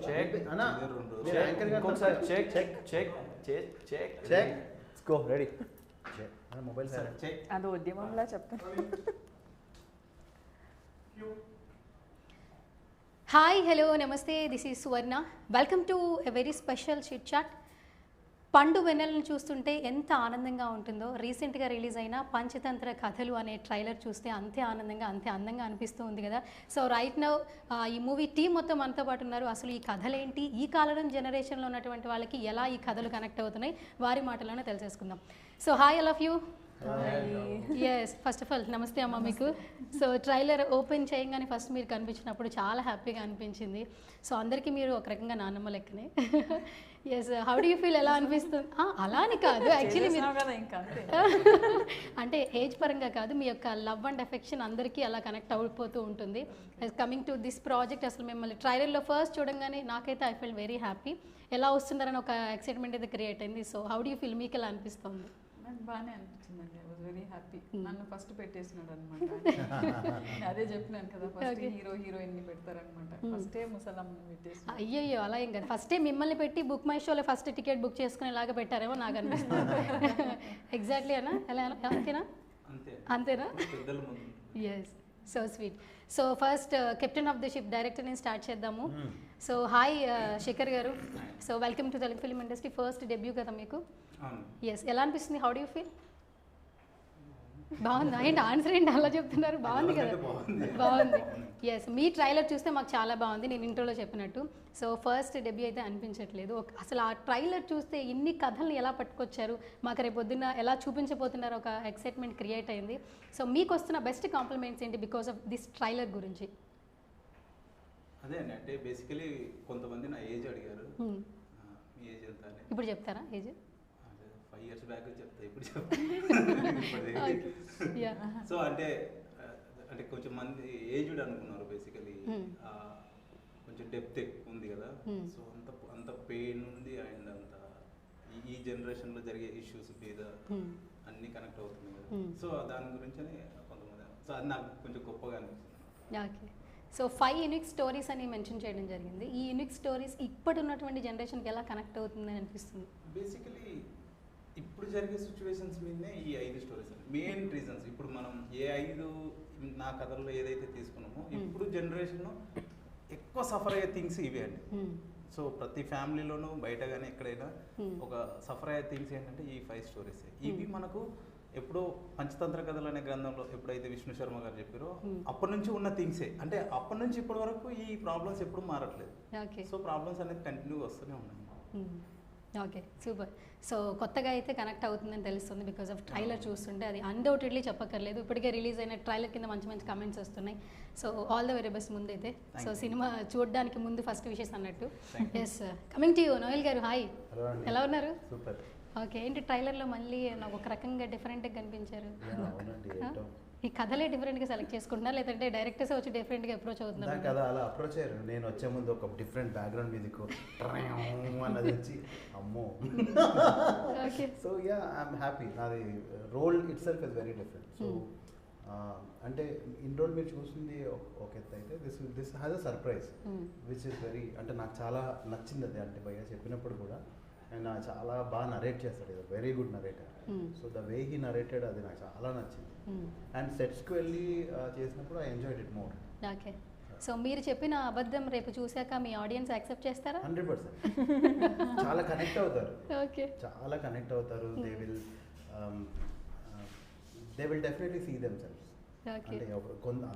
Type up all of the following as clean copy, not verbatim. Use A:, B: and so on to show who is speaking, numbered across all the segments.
A: Check
B: అన్నా
A: ఇంకొకసారి check check check check check check go ready
B: mobile check
C: అది ఉద్యమంలా చెప్తాను.
D: హాయ్ హలో నమస్తే, this is Suvarna. Welcome to a very special chit chat. పండు వెన్నెలను చూస్తుంటే ఎంత ఆనందంగా ఉంటుందో, రీసెంట్గా రిలీజ్ అయిన పంచతంత్ర కథలు అనే ట్రైలర్ చూస్తే అంతే ఆనందంగా అంతే అందంగా అనిపిస్తూ ఉంది కదా. సో రైట్ నౌ ఈ మూవీ టీం మొత్తం మనతో పాటు ఉన్నారు. అసలు ఈ కథలేంటి, ఈ కాలం జనరేషన్లో ఉన్నటువంటి వాళ్ళకి ఎలా ఈ కథలు కనెక్ట్ అవుతున్నాయి, వారి మాటలోనే తెలిసేసుకుందాం. So hi all of you. Yes, first of all నమస్తే అమ్మ మీకు. సో ట్రైలర్ ఓపెన్ చేయగానే ఫస్ట్ మీరు కనిపించినప్పుడు చాలా హ్యాపీగా అనిపించింది. సో అందరికీ మీరు ఒక రకంగా నాన్నమ్మ లెక్కనే. Yes, how do you feel, ఎలా అనిపిస్తుంది? అలా అని కాదు, యాక్చువల్లీ మీరు అంటే ఏజ్ పరంగా కాదు, మీ యొక్క లవ్ అండ్ ఎఫెక్షన్ అందరికీ అలా కనెక్ట్ అయిపోతూ ఉంటుంది. కమింగ్ టు దిస్ ప్రాజెక్ట్, అసలు మిమ్మల్ని ట్రైలర్లో ఫస్ట్ చూడంగానే నాకైతే ఐ ఫీల్ వెరీ హ్యాపీ. ఎలా వస్తున్నారని ఒక ఎక్సైట్మెంట్ అయితే క్రియేట్ అయింది. So how do you feel, మీకు ఎలా అనిపిస్తుంది?
C: నాకు బాగానే అనిపించిందండి. I was very happy. నన్ను ఫస్ట్ పెట్టేసినాడు అనమాట. అదే చెప్పినాను కదా, ఫస్ట్ హీరో హీరోయిన్ ని పెడతారనమాట. ఫస్టే ముసలమ్మని పెట్టేసి.
D: అయ్యయ్యో అలా ఏం కదా, ఫస్టే మిమ్మల్ని పెట్టి బుక్ మై షోలో ఫస్ట్ టికెట్ బుక్ చేసుకునేలాగా పెట్టారేమో నాకు అనిపిస్తుంది. ఎగ్జాక్ట్లీ అనా, ఎలా అంతేనా? అంతేనా? Yes, so sweet. So first captain of the ship director నేను స్టార్ట్ చేద్దాము. సో హాయ్ శేఖర్ గారు. So welcome to Telugu film industry, first debut కదా మీకు. ఎస్, ఎలా అనిపిస్తుంది, హౌ డూ యూ ఫీల్? బాగుంది ఏంటి ఆన్సర్ ఏంటి అలా చెప్తున్నారు? బాగుంది కదా, బాగుంది. ఎస్, మీ ట్రైలర్ చూస్తే మాకు చాలా బాగుంది, నేను ఇంట్రోలో చెప్పినట్టు. సో ఫస్ట్ డెబ్యూ అయితే అనిపించట్లేదు. అసలు ఆ ట్రైలర్ చూస్తే ఇన్ని కథల్ని ఎలా పట్టుకొచ్చారు, మాకు రేపు పొద్దున్న ఎలా చూపించబోతున్నారు, ఒక ఎక్సైట్మెంట్ క్రియేట్ అయింది. సో మీకు వస్తున్న బెస్ట్ కాంప్లిమెంట్స్ ఏంటి బికాస్ ఆఫ్ దిస్ ట్రైలర్ గురించి?
E: అదే అండి, అంటే బేసికలీ కొంతమంది నా ఏజ్ అడిగారు. మీ ఏజ్ ఎంత అని.
D: ఇప్పుడు చెప్తారా ఏజ్?
E: 5 years బ్యాక్ చెప్తా, ఇప్పుడు చెప్తా. సో అంటే అంటే కొంచెం మంది ఏజ్డ్ అనుకున్నారు బేసికలీ. కొంచెం డెప్త్ ఎక్కువ ఉంది కదా. సో అంత పెయిన్ ఉంది అండ్ అంత ఈ జనరేషన్లో జరిగే ఇష్యూస్ మీద అన్నీ కనెక్ట్ అవుతుంది కదా. సో దాని గురించి కొంతమంది, సో అది నాకు కొంచెం గొప్పగా అనిపిస్తుంది.
D: ఓకే. సో 5 యూనిక్ స్టోరీస్ అని మెన్షన్ చేయడం జరిగింది. ఈ యూనిక్ స్టోరీస్ ఇప్పటి ఉన్నటువంటి జనరేషన్కి ఎలా కనెక్ట్ అవుతుందని అనిపిస్తుంది?
E: బేసికలీ ఇప్పుడు జరిగే సిచ్యువేషన్స్ మీదనే ఈ 5 స్టోరీస్ అండి మెయిన్ రీజన్స్. ఇప్పుడు మనం ఏ 5 నా కథల్లో ఏదైతే తీసుకున్నామో, ఇప్పుడు జనరేషన్ ఎక్కువ సఫర్ అయ్యే థింగ్స్ ఇవే అండి. సో ప్రతి ఫ్యామిలీలోనూ బయట కానీ ఎక్కడైనా ఒక సఫర్ అయ్యే థింగ్స్ ఏంటంటే ఈ 5 స్టోరీస్. ఇవి మనకు ఎప్పుడో పంచతంత్ర కథలు అనే గ్రంథంలో ఎప్పుడైతే విష్ణు శర్మ గారు చెప్పారో అప్పటి నుంచి ఉన్న థింగ్సే. అంటే అప్పటి నుంచి ఇప్పటి వరకు ఈ ప్రాబ్లమ్స్ ఎప్పుడు మారట్లేదు. సో ప్రాబ్లమ్స్ అనేది కంటిన్యూగా వస్తూనే ఉన్నాయి.
D: Okay, super. సో కొత్తగా అయితే కనెక్ట్ అవుతుందని తెలుస్తుంది బికాస్ ఆఫ్ ట్రైలర్ చూస్తుంటే. అది అన్డౌటెడ్లీ చెప్పక్కర్లేదు, ఇప్పటికే రిలీజ్ అయిన ట్రైలర్ కింద మంచి మంచి కమెంట్స్ వస్తున్నాయి. So all the very best ముందైతే. సో సినిమా చూడడానికి ముందు ఫస్ట్ విషెస్ అన్నట్టు. Yes, coming to you Noel గారు. హాయ్, ఎలా ఉన్నారు?
B: సూపర్.
D: ఓకే, ఏంటి ట్రైలర్లో మళ్ళీ నాకు ఒక రకంగా డిఫరెంట్గా కనిపించారు. ఈ కథలే డిఫరెంట్గా సెలెక్ట్ చేసుకుంటున్నారు లేదంటే డైరెక్టర్స్ వచ్చి డిఫరెంట్గా అప్రోచ్ అవుతున్నారు?
B: కదా, అలా అప్రోచ్ అయ్యారు. నేను వచ్చే ముందు ఒక డిఫరెంట్ బ్యాక్గ్రౌండ్ మ్యూజిక్ అన్నది వచ్చి అమ్మో. So yeah, I'm happy. నాది role itself is very different. So అంటే ఇన్ రోల్ మీరు చూసింది ఒక ఎత్తు అయితే this has a surprise which is very, అంటే నాకు చాలా నచ్చింది అది. అంటే భయ్య చెప్పినప్పుడు కూడా ఆయన చాలా బాగా నరేట్ చేస్తాడు, ఇది very good narrator. So the way he narrated అది నాకు చాలా నచ్చింది. అండ్ సెట్స్కి వెళ్ళి చేసినప్పుడు I enjoyed it more.
D: Okay. So మీరు చెప్పిన అబద్ధం రేపు చూశాక మీ ఆడియన్స్ యాక్సెప్ట్ చేస్తారా?
B: 100%. చాలా కనెక్ట్ అవుతారు.
D: ఓకే,
B: చాలా కనెక్ట్ అవుతారు. They will definitely see themselves. అంటే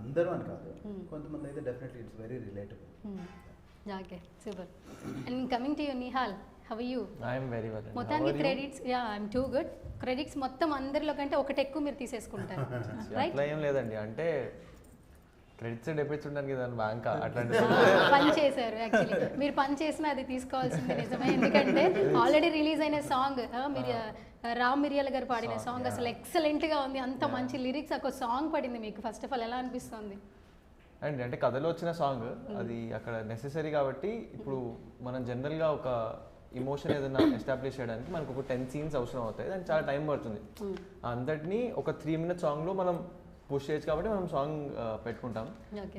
B: అందరూ అని కాదు, కొంతమంది అయితే definitely it's very relatable.
D: Okay, super. And coming to you Nihal, how are you?
A: I am very well.
D: మొత్తానికి credits, yeah I am too good. Credits మొత్తం అందరిలో కంటే ఒకటి ఎక్కువ మీరు తీసేసుకుంటారు, రైట్?
A: అట్లా ఏం లేదండి, అంటే క్రెడిట్స్ డెబిట్స్ ఉండడానికి దాని బ్యాంక్ అట్లాంటి
D: పని చేశారు. యాక్చువల్లీ మీరు పని చేసినా అది తీసుకోవాల్సింది నిజమే, ఎందుకంటే ఆల్రెడీ రిలీజ్ అయిన సాంగ్, మీరు రామ్ మిరియాల గారు పాడిన సాంగ్ అసలు ఎక్సలెంట్గా ఉంది. అంత మంచి లిరిక్స్, ఒక సాంగ్ పడింది మీకు. ఫస్ట్ ఆఫ్ ఆల్ ఎలా అనిపిస్తుంది?
A: అండ్ అంటే కథలో వచ్చిన సాంగ్ అది అక్కడ నెసెసరీ కాబట్టి, ఇప్పుడు మనం జనరల్గా ఒక ఇమోషన్ ఏదైనా ఎస్టాబ్లిష్ చేయడానికి మనకు ఒక 10 scenes అవసరం అవుతాయి, దానికి చాలా టైం పడుతుంది. అందటినీ ఒక 3 minute సాంగ్లో మనం పుష్ చేయొచ్చు కాబట్టి మనం సాంగ్ పెట్టుకుంటాం.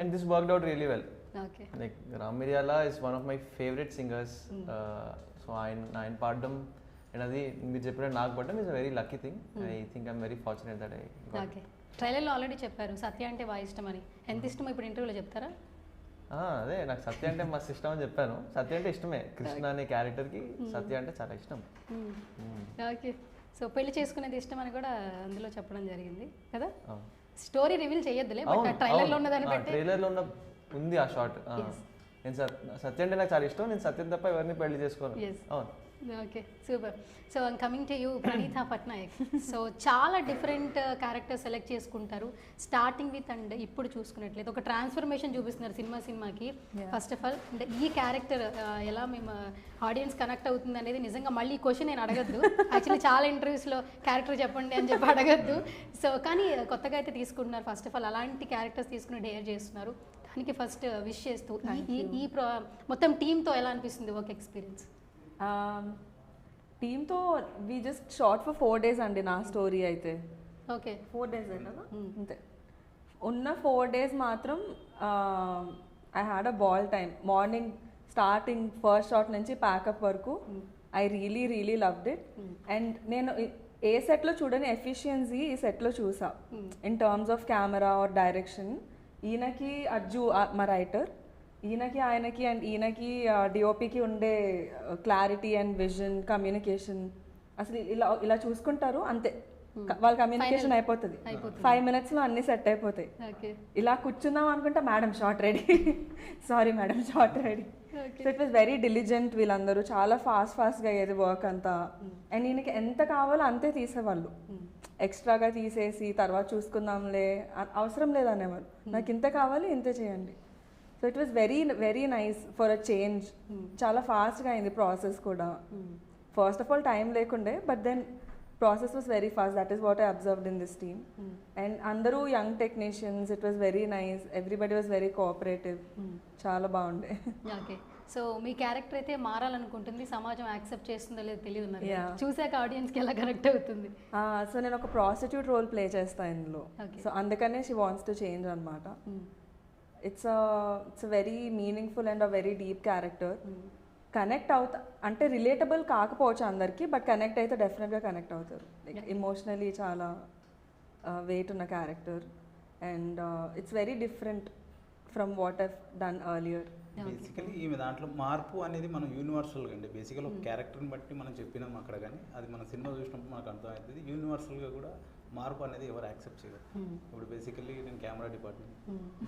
A: And this worked out really well.
D: Okay
A: like Ram Miriyala is one of my favourite singers. So ఆయన పాడడం అండ్ అది మీరు చెప్పినట్టు నాకు పడడం is a very lucky thing. I think I'm very fortunate that I
D: okay. ట్రైలర్లో ఆల్రెడీ చెప్పారు సత్య అంటే బాగా ఇష్టం అని. ఎంత ఇష్టమో ఇప్పుడు ఇంటర్వ్యూలో చెప్తారా?
A: అదే నాకు సత్య అంటే మస్తు ఇష్టం అని చెప్పాను. సత్య అంటే ఇష్టమే, కృష్ణ అనే క్యారెక్టర్కి సత్య అంటే చాలా ఇష్టం.
D: ఓకే. సో పెళ్లి చేసుకునేది ఇష్టం అని కూడా అందులో చెప్పడం జరిగింది కదా. స్టోరీ రివీల్ చేయొద్దులే, బట్ ట్రైలర్లో ఉన్నదాన్ని బట్టి
A: ట్రైలర్లో ఉంది ఆ షార్ట్. నేను సత్య అంటే నాకు చాలా ఇష్టం, నేను సత్యం తప్ప ఎవరిని పెళ్లి చేసుకోను. అవును.
D: Okay, super. So coming to you, Praneetha Patnaik. So చాలా డిఫరెంట్ క్యారెక్టర్ సెలెక్ట్ చేసుకుంటారు స్టార్టింగ్ విత్ అండ్ ఇప్పుడు చూసుకున్నట్లయితే ఒక ట్రాన్స్ఫర్మేషన్ చూపిస్తున్నారు సినిమాకి. ఫస్ట్ ఆఫ్ ఆల్ అంటే ఈ క్యారెక్టర్ ఎలా మేము ఆడియన్స్ కనెక్ట్ అవుతుంది అనేది నిజంగా మళ్ళీ ఈ క్వశ్చన్ నేను అడగద్దు. యాక్చువల్లీ చాలా ఇంటర్వ్యూస్లో క్యారెక్టర్ చెప్పండి అని చెప్పి అడగద్దు. సో కానీ కొత్తగా అయితే తీసుకుంటున్నారు. ఫస్ట్ ఆఫ్ ఆల్ అలాంటి క్యారెక్టర్స్ తీసుకుని డేర్ చేస్తున్నారు. దానికి ఫస్ట్ విష్ చేస్తూ ఈ మొత్తం టీంతో ఎలా అనిపిస్తుంది వర్క్ ఎక్స్పీరియన్స్?
F: టీమ్తో we just shot for 4 days అండి నా స్టోరీ అయితే.
D: ఓకే,
F: 4 days కదా అంతే. ఉన్న 4 days మాత్రం I had a ball time. Morning starting first shot నుంచి ప్యాకప్ వరకు I really loved it. And నేను ఏ సెట్లో చూడని ఎఫిషియన్సీ ఈ సెట్లో చూసా in terms of camera or direction. ఈయనకి అజ్జు మా రైటర్, ఆయనకి అండ్ ఈయనకి డిఓపికి ఉండే క్లారిటీ అండ్ విజన్, కమ్యూనికేషన్ అసలు ఇలా చూసుకుంటారు అంతే. వాళ్ళ కమ్యూనికేషన్ అయిపోతుంది 5 minutesలో అన్ని సెట్ అయిపోతాయి. ఇలా కూర్చుందాం అనుకుంటే madam short ready, sorry madam short ready. So it was very diligent. వీళ్ళందరూ చాలా ఫాస్ట్గా అయ్యేది వర్క్ అంతా. అండ్ ఈయనకి ఎంత కావాలో అంతే తీసేవాళ్ళు, ఎక్స్ట్రాగా తీసేసి తర్వాత చూసుకుందాంలే అవసరం లేదనేవాళ్ళు. నాకు ఇంత కావాలి ఇంతే చేయండి. So it was very nice for a change. చాలా ఫాస్ట్గా అయింది ప్రాసెస్ కూడా. ఫస్ట్ ఆఫ్ ఆల్ టైం లేకుండే, but then process was very fast. That is what I observed in this team. And అందరూ young technicians. It was very nice. Everybody was very cooperative. చాలా బాగుండే.
D: Okay. So మీ character అయితే మారాలనుకుంటుంది, సమాజం accept చేస్తుందో లేదో తెలియదు, మరి చూసాక ఆడియన్స్కి ఎలా కనెక్ట్ అవుతుంది?
F: సో నేను ఒక ప్రాస్టిట్యూట్ రోల్ ప్లే చేస్తాను ఇందులో. సో అందుకనే షీ వాంట్స్ టు చేంజ్ అనమాట. It's a very meaningful and a very deep character. Connect అంటే రిలేటబుల్ కాకపోవచ్చు అందరికీ, బట్ కనెక్ట్ అయితే డెఫినెట్గా కనెక్ట్ అవుతారు. లైక్ ఎమోషనలీ చాలా వెయిట్ ఉన్న character. And it's very different from what I've done earlier.
E: Basically ఈమె దాంట్లో మార్పు అనేది మనం యూనివర్సల్గా అండి. బేసికల్ ఒక క్యారెక్టర్ని బట్టి మనం చెప్పినాం అక్కడ, కానీ అది మన సినిమా చూసినప్పుడు మనకు అర్థమవుతుంది. యూనివర్సల్గా కూడా మార్పు అనేది ఎవరు యాక్సెప్ట్ చేయరు. ఇప్పుడు బేసికల్లీ నేను camera department,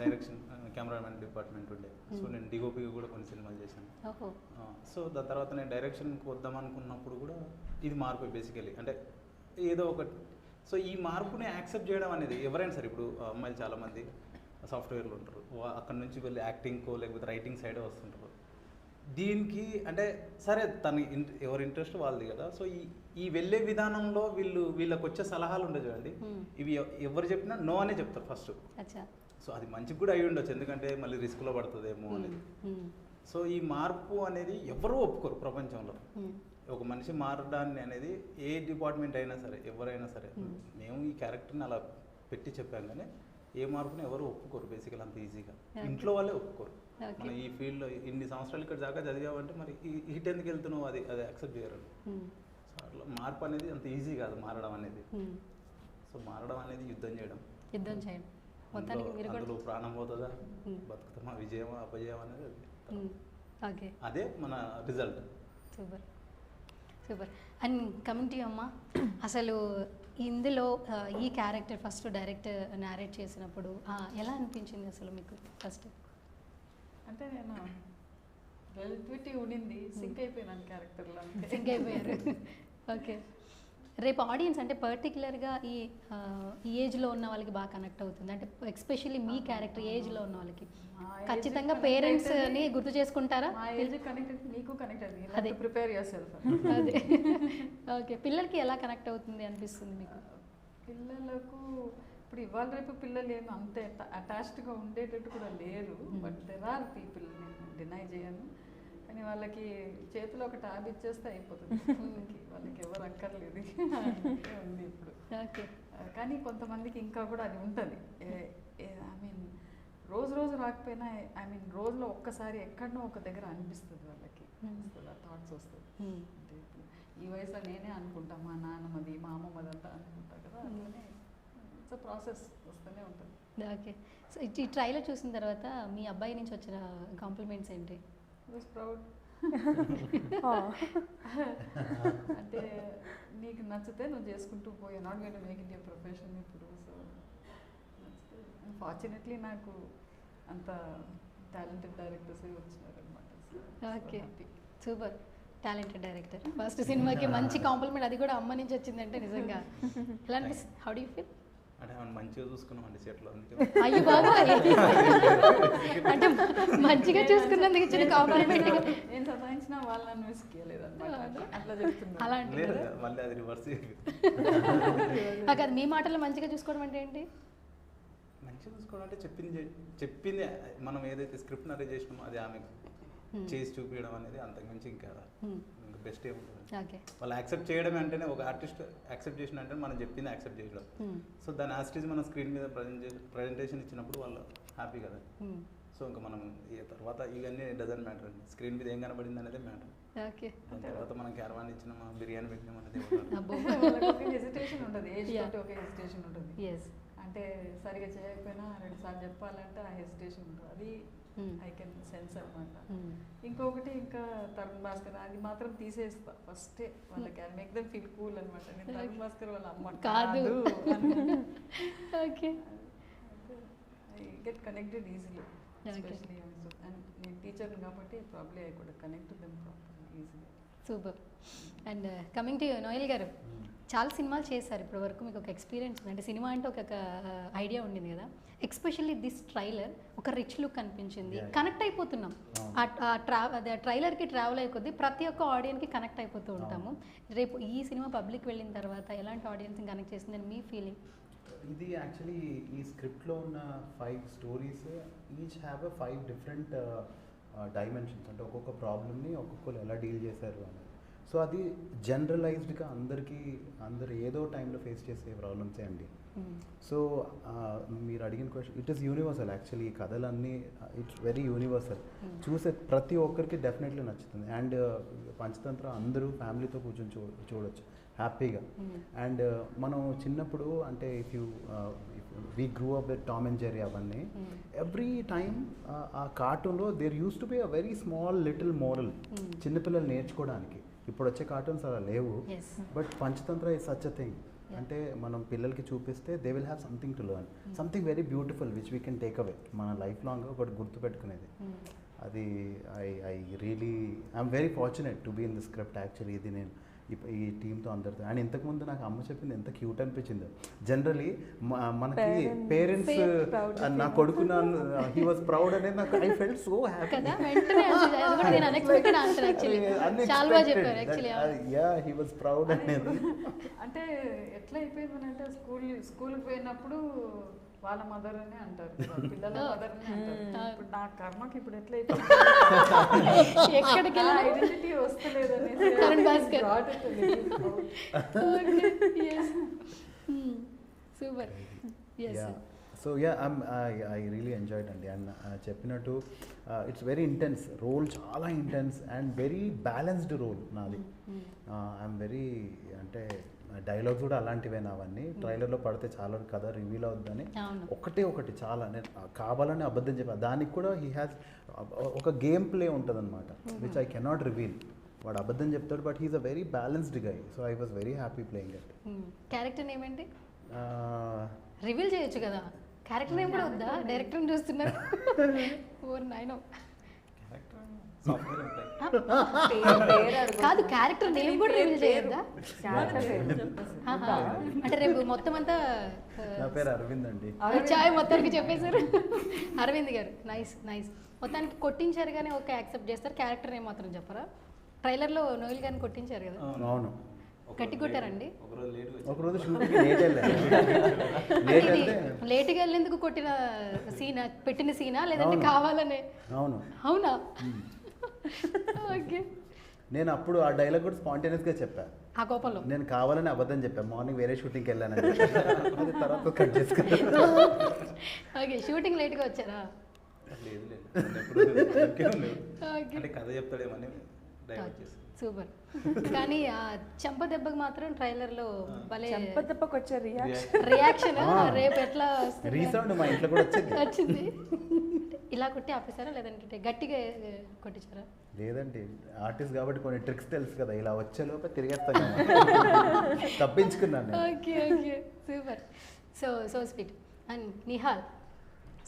E: direction cameraman department ఉండే. సో నేను డిఓపిగా కూడా కొన్ని సినిమాలు చేశాను. సో దాని తర్వాత నేను డైరెక్షన్కి వద్దాం అనుకున్నప్పుడు కూడా ఇది మార్పు బేసికల్లీ, అంటే ఏదో ఒకటి. సో ఈ మార్పుని యాక్సెప్ట్ చేయడం అనేది ఎవరైనా సరే, ఇప్పుడు అమ్మాయిలు చాలామంది సాఫ్ట్వేర్లు ఉంటారు, అక్కడ నుంచి వెళ్ళి యాక్టింగ్కో లేకపోతే రైటింగ్ సైడే వస్తుంటారు. దీనికి అంటే సరే తన ఎవరి ఇంట్రెస్ట్ వాళ్ళది కదా. సో ఈ వెళ్ళే విధానంలో వీళ్ళకి వచ్చే సలహాలు ఉండవు చూడండి, ఇవి ఎవరు చెప్పినా నో అనే చెప్తారు ఫస్ట్. సో అది మంచిగా కూడా అయ్యి ఉండొచ్చు, ఎందుకంటే మళ్ళీ రిస్క్లో పడుతుందేమో అనేది. సో ఈ మార్పు అనేది ఎవరూ ఒప్పుకోరు ప్రపంచంలో. ఒక మనిషి మారడాన్ని అనేది ఏ డిపార్ట్మెంట్ అయినా సరే, ఎవరైనా సరే, మేము ఈ క్యారెక్టర్ని అలా పెట్టి చెప్పాం, కానీ ఏ మార్పుని ఎవరు ఒప్పుకోరు బేసికల్ అంత ఈజీగా. ఇంట్లో వాళ్ళే ఒప్పుకోరు. మనం ఈ ఫీల్డ్లో ఇన్ని సంవత్సరాలు ఇక్కడ దాకా చదివామంటే మరి హిట్ ఎందుకు వెళ్తున్నావు, అది యాక్సెప్ట్ చేయరు. సో అట్లా మార్పు అనేది అంత ఈజీ కాదు మారడం అనేది. సో మారడం అనేది యుద్ధం చేయడం. అందులో ప్రాణం పోతుందా, బతుకుతామా, విజయమా అపజయం అనేది అదే మన result.
D: Super super. And coming to అమ్మ, అసలు ఇందులో ఈ క్యారెక్టర్ ఫస్ట్ డైరెక్టర్ నారేట్ చేసినప్పుడు ఎలా అనిపించింది అసలు మీకు? ఫస్ట్
C: అంటే నేను రిలేటివిటీ ఉండింది, సింక్ అయిపోయినాను క్యారెక్టర్లో.
D: సింక్ అయిపోయారు. ఓకే. రేపు ఆడియన్స్ అంటే పర్టికులర్గా ఈ ఏజ్లో ఉన్న వాళ్ళకి బాగా కనెక్ట్ అవుతుంది, అంటే ఎస్పెషల్లీ మీ క్యారెక్టర్ ఏజ్లో ఉన్న వాళ్ళకి ఖచ్చితంగా పేరెంట్స్ని గుర్తు చేసుకుంటారా?
C: ఆ ఏజ్ కనెక్ట్ అయితే మీకు కనెక్ట్ అవుతుంది. అదే ప్రిపేర్ యువర్సెల్ఫ్.
D: అదే. ఓకే. పిల్లలకి ఎలా కనెక్ట్ అవుతుంది అనిపిస్తుంది మీకు?
C: పిల్లలకు ఇప్పుడు ఇవాళ రేపు పిల్లలు ఏమి అంత అటాచ్డ్గా ఉండేటట్టు కూడా లేరు, బట్ దెర్ ఆర్ పీపుల్, నేను డినై చేయను. కానీ వాళ్ళకి చేతిలో ఒక ట్యాబ్ ఇచ్చేస్తే అయిపోతుంది, వాళ్ళకి ఎవరు అక్కర్లేదు ఉంది ఇప్పుడు.
D: ఓకే.
C: కానీ కొంతమందికి ఇంకా కూడా అది ఉంటుంది. ఐ మీన్ రోజు రోజు రాకపోయినా ఐ మీన్ రోజులో ఒక్కసారి ఎక్కడనో ఒక దగ్గర అనిపిస్తుంది వాళ్ళకి, వస్తుంది ఆ థాట్స్ వస్తుంది. అంటే ఇప్పుడు ఈ వయసులో నేనే అనుకుంటా మా నాన్నమ్మది మా అమ్మమ్మది అంతా అనుకుంటా కదా, అట్లనే ఇట్స్ అ ప్రాసెస్ వస్తూనే ఉంటుంది.
D: ఓకే. సో ఈ ట్రైలర్ చూసిన తర్వాత మీ అబ్బాయి నుంచి వచ్చిన కాంప్లిమెంట్స్ ఏంటి?
C: Was proud. అంటే నీకు నచ్చితే నువ్వు చేసుకుంటూ పోయి not going to make it your profession ఇప్పుడు. సో నచ్చితే ఫార్చునేట్లీ నాకు అంత టాలెంటెడ్ డైరెక్టర్స్ వచ్చినారు అనమాట.
D: Okay, super talented director. First సినిమాకి మంచి కాంప్లిమెంట్, అది కూడా అమ్మ నుంచి వచ్చిందంటే నిజంగా ఎలా అనిపిస్తుంది? How do you feel?
E: అంటే మనం మంచిగా చూసుకున్నాం అండి సెట్లో, అందుకే
D: అయ్యో బాబా, అంటే మంచిగా చూసుకున్నందుకు ఇచ్చిన కాంప్లిమెంట్.
C: నేను సతాయించిన వాళ్ళు నన్ను విసికేయలేదు అనమాట, అట్లా చెప్తున్నా.
D: అలా
E: లేదు
D: అంటున్నారు.
E: మళ్ళీ అది రివర్స్.
D: అది మీ మాటల్లో మంచిగా చూసుకోవడం అంటే ఏంటి?
E: మంచిగా చూసుకోవడం అంటే చెప్పింది మనం ఏదైతే స్క్రిప్ట్ నరేట్ చేసినామో అది ఆమె చేసి చూపించడం అనేది, అంతకుమించి ఇంకా బెస్ట్ ఏముంటుంది.
D: ఓకే,
E: వాళ్ళు యాక్సెప్ట్ చేయడమే అంటేనే, ఒక ఆర్టిస్ట్ యాక్సెప్ట్ చేసిన అంటే మనం చెప్పింది యాక్సెప్ట్ చేయడం. సో దాని యాస్టీజ్ మనం స్క్రీన్ మీద ప్రజెంటేషన్ ఇచ్చినప్పుడు వాళ్ళు హ్యాపీ కదా. సో ఇంకా మనం తర్వాత ఇవన్నీ డజన్ మ్యాటర్ అండి, స్క్రీన్ మీద ఏం కనబడింది అనేది మ్యాటర్.
D: ఓకే,
E: దాని తర్వాత మనం క్యారవాన్ ఇచ్చినామా బిర్యానీ పెట్టినాం అనేది
C: వాళ్ళకి హెసిటేషన్ ఉంటుంది, ఏజ్ తోటి ఒక హెసిటేషన్ ఉంటుంది. అంటే సరిగా చేయకపోయినా 2 సార్లు చెప్పాలంటే ఆ హెసిటేషన్ ఉంటుంది, అది ఐ కెన్ సెన్స్ అనమాట. ఇంకొకటి ఇంకా తరుణ్ భాస్కర్ అది మాత్రం తీసేస్తా ఫస్టే, వాళ్ళకి I make them feel cool అనమాట. నేను తరుణ్ భాస్కర్ వాళ్ళ అమ్మ
D: కాదు. Okay,
C: I get connected easily, especially and నేను టీచర్ కాబట్టి probably I could connect them easily.
D: Super. And coming to Noel గారు, చాలా సినిమాలు చేశారు ఇప్పటి వరకు, మీకు ఒక ఎక్స్పీరియన్స్ ఉంది, అంటే సినిమా అంటే ఒక ఐడియా ఉండింది కదా. ఎక్స్పెషల్లీ దిస్ ట్రైలర్ ఒక రిచ్ లుక్ కనిపించింది, కనెక్ట్ అయిపోతున్నాం. అదే ట్రైలర్కి ట్రావెల్ అయ్యే కొద్దీ ప్రతి ఒక్క ఆడియన్స్కి కనెక్ట్ అయిపోతూ ఉంటాము. రేపు ఈ సినిమా పబ్లిక్ వెళ్ళిన తర్వాత ఎలాంటి ఆడియన్స్ని కనెక్ట్ చేసిందని మీ ఫీలింగ్?
B: ఇది యాక్చువల్లీ ఈ స్క్రిప్ట్లో ఉన్న 5 stories each have 5 different dimensions. అంటే ఒక్కొక్క ప్రాబ్లమ్ని ఒక్కొక్కరు ఎలా డీల్ చేశారు అనేది. సో అది జనరలైజ్డ్గా అందరు ఏదో టైంలో ఫేస్ చేసే ప్రాబ్లమ్సే అండి. సో మీరు అడిగిన question, it is universal actually. ఈ కథలన్నీ ఇట్స్ వెరీ యూనివర్సల్, చూసే ప్రతి ఒక్కరికి డెఫినెట్లీ నచ్చుతుంది. అండ్ పంచతంత్ర అందరూ ఫ్యామిలీతో కూర్చొని చూడొచ్చు హ్యాపీగా. అండ్ మనం చిన్నప్పుడు అంటే if you we grew up with Tom and Jerry అవన్నీ, ఎవ్రీ టైమ్ ఆ కార్టూన్లో there used to be a very small little moral చిన్నపిల్లలు నేర్చుకోవడానికి. ఇప్పుడు వచ్చే కార్టూన్స్ అలా లేవు, but Panchatantra is such a thing. అంటే మనం పిల్లలకి చూపిస్తే they will have something to learn, something very beautiful which we can take away మన లైఫ్ లాంగ్ ఒకటి గుర్తుపెట్టుకునేది. అది I really I'm very fortunate to be in the script actually. ఇది నేను ఈ టీంతో అందరితో. అండ్ ఇంతకుముందు నాకు అమ్మ చెప్పింది ఎంత క్యూట్ అనిపించింది. జనరలీ మనకి పేరెంట్స్ నా కొడుకు హీ వాజ్ ప్రౌడ్ అనేది నాకు I felt so happy. He was proud అనేది.
C: అంటే ఎట్లా అయిపోయింది అంటే స్కూల్కి పోయినప్పుడు వాళ్ళ మదర్ అని అంటారు, పిల్లల మదర్ అని అంటారు. ఇప్పుడు నా కర్మకి ఇప్పుడు ఎట్లా అయిపోయింది ఐడెంటిటీ వస్తలేదు అనేది.
D: Super.
B: So I really enjoyed అండి. అండ్ చెప్పినట్టు ఇట్స్ వెరీ ఇంటెన్స్ రోల్, చాలా intense and very balanced role నాది. ఐఎమ్ వెరీ అంటే డైలాగ్స్ కూడా అలాంటివే నావన్నీ. ట్రైలర్లో పడితే చాలా కథ రివీల్ అవుద్దని ఒకటి చాలా నేను కావాలని అబద్ధం చెప్పాను. దానికి కూడా హీ హ్యాస్ ఒక గేమ్ ప్లే ఉంటుంది అనమాట, విచ్ ఐ కెనాట్ రివీల్. వాడు అబద్ధం చెప్తాడు, but he's a very balanced guy. So I was very happy playing it.
D: Character name ఏంటి? రివీల్ చేయొచ్చు కదా, క్యారెక్టర్ నేమ్ కూడా వద్దా? డైరెక్టర్ని చూస్తున్నారు. ఓర్ నైనో కాదు, క్యారెక్టర్ నేమ్ కూడా రివీల్ చేయొద్దా? అంటే రేపు మొత్తం అంతా
B: నా పేరు అరవింద్ అండి.
D: చాయ్ మొత్తానికి చెప్పేశారు. అరవింద్ గారు నైస్ నైస్. మొత్తానికి కొట్టించారు కానీ ఓకే యాక్సెప్ట్ చేస్తారు, క్యారెక్టర్ నేమ్ మాత్రం చెప్పరా? ట్రైలర్లో నోయల్ గారిని కొట్టించారు కదా?
B: అవును,
D: గట్టి కొట్టారండి.
B: ఒకరోజు షూటింగ్ లేట్
D: లేట్గా వెళ్ళేందుకు కొట్టిన సీనా, పెట్టిన సీనా లేదంటే కావాలనే?
B: అవును.
D: అవునా? ఓకే.
B: నేను అప్పుడు ఆ డైలాగ్ కూడా స్పాంటేనియస్గా చెప్పా.
D: ఆ కోపంలో
B: నేను కావాలని అబద్ధం చెప్పాను, మార్నింగ్ వేరే షూటింగ్కి వెళ్ళాను అది తర్వాత కట్ చేసుకున్నాను.
D: ఓకే, షూటింగ్ లేట్గా వచ్చారా?
E: లేదు లేదు ఎప్పుడు ఇంకేం లేదు.
D: ఓకే,
E: అంటే కథ చెప్తాడేమని డైవర్ట్ చేస్తాను.
D: సూపర్. కానీ ఆ చెంప దెబ్బకి మాత్రం ట్రైలర్లో భలే
F: చెప్పకు వచ్చే రియాక్షన్
D: రియాక్షన్ రేపు ఎట్లా వస్తుంది
B: రీసౌండ్ మా ఇంట్లో కూడా వచ్చింది.
D: వచ్చింది. ఇలా కొట్టి ఆపేశారా లేదంటే గట్టిగా కొట్టించారా?
B: లేదండి, ఆర్టిస్ట్ కాబట్టి కొన్ని ట్రిక్స్ తెలుసు కదా, ఇలా వచ్చే లోపే తిరిగేస్తాను. తప్పించుకున్నాను నేను.
D: Okay okay, super. So sweet. And Nihal,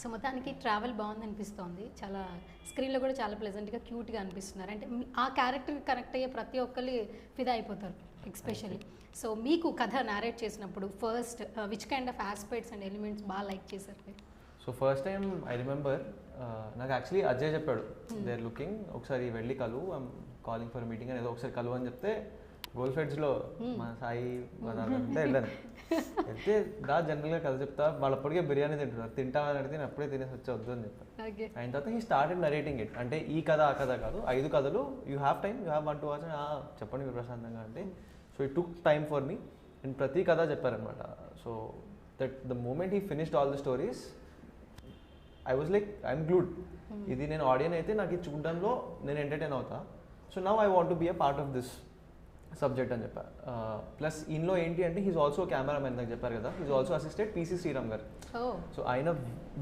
D: so మొత్తానికి ట్రావెల్ బాగుంది అనిపిస్తోంది, చాలా స్క్రీన్లో కూడా చాలా ప్లెజెంట్గా క్యూట్గా అనిపిస్తున్నారు. అంటే ఆ క్యారెక్టర్కి కనెక్ట్ అయ్యే ప్రతి ఒక్కరు ఫిదా అయిపోతారు ఎక్స్పెషల్లీ. సో మీకు కథ నారేట్ చేసినప్పుడు first which kind of aspects and elements బాగా లైక్ చేశారు మీరు?
A: So first time I remember నాకు యాక్చువల్లీ అజయ్ చెప్పాడు, దే ఆర్ లుకింగ్, ఒకసారి వెళ్ళి కలు, ఐమ్ కాలింగ్ ఫర్ మీటింగ్ అని ఏదో ఒకసారి కలు అని చెప్తే గోల్డ్ ఫెడ్స్లో మన సాయి అంతా వెళ్ళాను. వెళ్తే రా జనరల్గా కథ చెప్తా, వాళ్ళు అప్పటికే బిర్యానీ తింటున్నారు, తింటామని అడిగితే నేను అప్పుడే తినేసి వచ్చి వద్దు అని చెప్పాను. అయిన తర్వాత హీ స్టార్టెడ్ నరేటింగ్ ఇట్, అంటే ఈ కథ ఆ కథ కాదు, 5 కథలు, you have time, you have 1-2 hours చెప్పండి మీరు ప్రశాంతంగా అంటే. So it took time for me, and ప్రతి కథ చెప్పారనమాట. So that the moment he finished all the stories I was like I'm glued. ఇది నేను ఆడియన్ అయితే నాకు ఇది చూడడంలో నేను ఎంటర్టైన్ అవుతా. So now I want to be a part of this subject అని చెప్పారు. ప్లస్ ఇందులో ఏంటి అంటే హీస్ ఆల్సో కెమెరామెన్, నాకు చెప్పారు కదా, he's also assisted PC Sriram గారు. సో ఆయన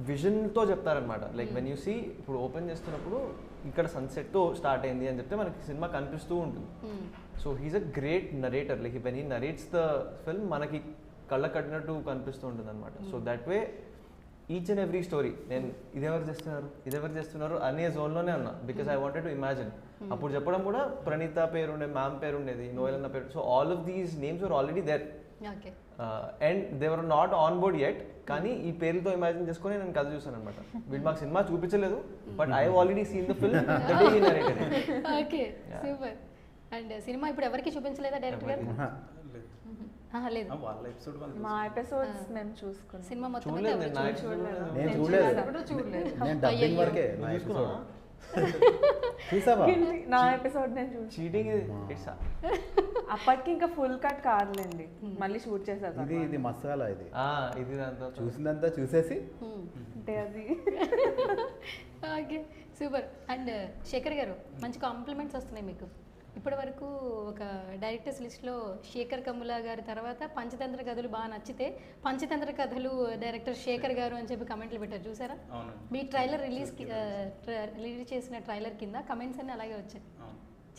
A: విజన్తో చెప్తారనమాట. లైక్ వెన్ యూ సీ, ఇప్పుడు ఓపెన్ చేస్తున్నప్పుడు ఇక్కడ సన్సెట్తో స్టార్ట్ అయింది అని చెప్తే మనకి సినిమా కనిపిస్తూ ఉంటుంది. So he's a great narrator, like when he narrates the film మనకి కళ్ళ కట్టినట్టు కనిపిస్తూ ఉంటుంది అనమాట. So that way each and every story నేను ఇదెవరు చేస్తున్నారు అనే జోన్లోనే ఉన్నా, because I wanted to imagine. అప్పుడు చెప్పడం కూడా ప్రణీత పేరు ఉండేది, మ్యామ్ పేరు ఉండేది, నోయల్ అన్న పేరు. So all of these names are already there and they're not on board yet. కానీ ఈ పేరుతో ఇమాజిన్ చేసుకొని నేను కథ చూసాను అనమాట. వీళ్ళు మాకు సినిమా చూపించలేదు, but I already seen the film the day he narrated it.
D: Okay, super. And cinema ఇప్పుడు ఎవరికి చూపించలేదా డైరెక్టర్ గారు? లేదు,
E: వాళ్ళ ఎపిసోడ్
F: మా ఎపిసోడ్స్ మేము చూసుకున్నాం.
D: సినిమా మొత్తం
A: చూడలేదు
D: అయితే
A: నేను,
D: ఎవరు
A: నా
D: చూడలేదు.
B: నేను చూడలేదు,
C: ఎప్పుడూ చూడలేదు.
B: నేను డబ్బింగ్ వరకే నా ఎపిసోడ్ చూసావా?
F: నా ఎపిసోడ్ నేను చూసి
A: చీటింగ్ ఇట్స్
F: అప్పటికి ఇంకా ఫుల్ కట్ కాదులేండి, మళ్ళీ షూట్ చేసేది.
B: ఇది మసాలా,
A: ఇది దాంతో
B: చూసిందంతా చూసేసి
F: అంటే అది
D: ఓకే, సూపర్. అండ్ శేఖర్ గారు, మంచి కాంప్లిమెంట్స్ వస్తున్నాయి మీకు. ఇప్పటి వరకు ఒక డైరెక్టర్స్ లిస్ట్లో శేఖర్ కమ్ముల గారి తర్వాత పంచతంత్ర కథలు బాగా నచ్చితే పంచతంత్ర కథలు డైరెక్టర్ శేఖర్ గారు అని చెప్పి కమెంట్లు పెట్టారు, చూసారా? మీ ట్రైలర్ రిలీజ్ చేసిన ట్రైలర్ కింద కమెంట్స్ అన్నీ అలాగే వచ్చాయి,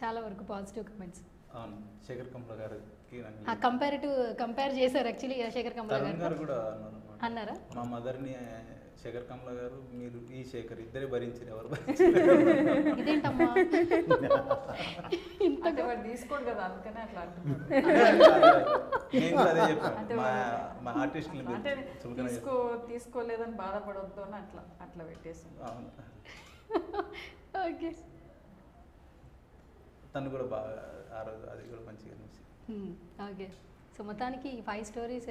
D: చాలా వరకు పాజిటివ్ కమెంట్స్.
E: శేఖర్ కమ్ల గారికి
D: కంపేర్ చేశారు యాక్చువల్లీ శేఖర్ కమ్ల
E: గారు కూడా
D: అన్నారా?
E: మా మదర్ని శేఖర్ కమ్ల గారు, మీరు ఈ శేఖర్ ఇద్దరే భరించారు, ఎవరు
D: ఇదేంటమ్మా
C: అంటే వాడు తీసుకోడు కదా, అందుకనే అట్లా అంటున్నాడు.
E: నేను కూడా అదే చెప్పాను, మా ఆర్టిస్టులు
C: అంటే తీసుకోలేదని బాధపడొద్దు అని అట్లా పెట్టేసింది.
D: ఓకే,
E: తను కూడా బాగా ఆ రోజు అది కూడా మంచిగా అనిపిస్తుంది.
D: ఓకే, సో మొత్తానికి 5 స్టోరీస్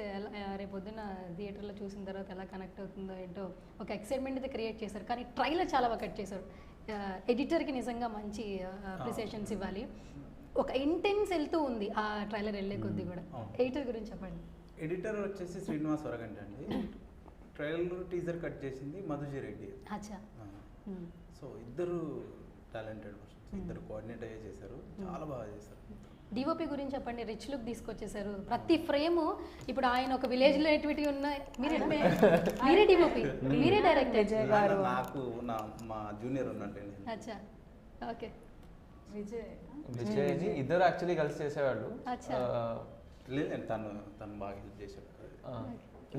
D: రేపు పొద్దున్న థియేటర్లో చూసిన తర్వాత ఎలా కనెక్ట్ అవుతుందో ఏంటో ఒక ఎక్సైట్మెంట్ అయితే క్రియేట్ చేశారు. కానీ ట్రైలర్ చాలా బాగా కట్ చేశారు. ఎడిటర్కి నిజంగా మంచి అప్రిసియేషన్స్ ఇవ్వాలి. ఒక ఇంటెన్స్ వెళ్తూ ఉంది ఆ ట్రైలర్ వెళ్ళే కొద్దీ కూడా. ఎడిటర్ గురించి చెప్పండి.
E: ఎడిటర్ వచ్చేసి శ్రీనివాస్ వరగంట అండి. ట్రైలర్ టీజర్ కట్ చేసింది మధుజీ రెడ్డి.
D: అచ్చా.
E: సో ఇద్దరు టాలెంటెడ్ పర్సన్స్, ఇద్దరు కోఆర్డినేట్ అయ్యే చేశారు, చాలా బాగా చేశారు.
D: డిఓపి గురించి చెప్పండి. రిచ్ లుక్ తీసుకొచ్చేసారు ప్రతి ఫ్రేమ్. ఇప్పుడు ఆయన ఒక విలేజ్ లో యాక్టివిటీ ఉన్న మీరే డిఓపి, మీరే డైరెక్టర్.
E: నాకు మా జూనియర్ ఉన్నట్టు.
D: అచ్చా, ఓకే.
C: విజయ్
A: ఇద్దరు యాక్చువల్లీ కలిసి చేసేవాళ్ళు.
E: లేదండి, తను బాగా హెల్ప్ చేశాడు.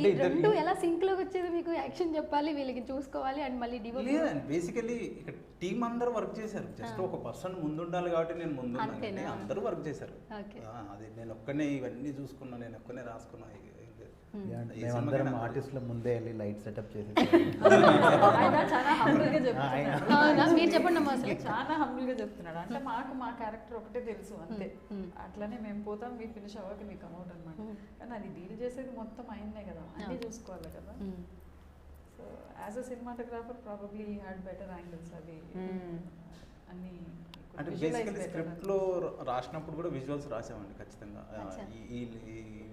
D: ఈ రెండు ఎలా సింక్ లోకి వచ్చేది మీకు? యాక్షన్ చెప్పాలి, వీళ్ళకి చూసుకోవాలి, అండ్ మళ్ళీ డివోప్.
E: లేదండి, బేసికలీ ఇక్కడ టీం అందరూ వర్క్ చేశారు. జస్ట్ ఒక పర్సన్ ముందు ఉండాలి కాబట్టి నేను ముందు అందరూ వర్క్ చేశారు. అది నేను ఒక్కనే ఇవన్నీ చూసుకున్నా, నేను ఒక్కనే రాసుకున్నా.
B: మేమందరం ఆర్టిస్టుల ముందే వెళ్ళి లైట్ సెటప్ చేసి
C: చాలా హంబుల్గా చెప్తున్నాడు.
D: మీరు చెప్పండి అమ్మా, అసలు
C: చాలా హంబుల్గా చెప్తున్నాడు. అంటే మాకు మా క్యారెక్టర్ ఒకటే తెలుసు అంతే, అట్లనే మేము పోతాం, మీ ఫినిష్ అవ్వక మీకు అమౌంట్ అనమాట. కానీ అది డీల్ చేసేది మొత్తం అయిందే కదా, అన్నీ చూసుకోవాలి కదా. So as a cinematographer probably had better angles, అవి అన్నీ
E: అంటే
C: visualize
E: బేసికలీ
C: better.
E: స్క్రిప్ట్లో రాసినప్పుడు కూడా విజువల్స్ రాసామండి ఖచ్చితంగా.
D: అచ్చా.
E: ఈ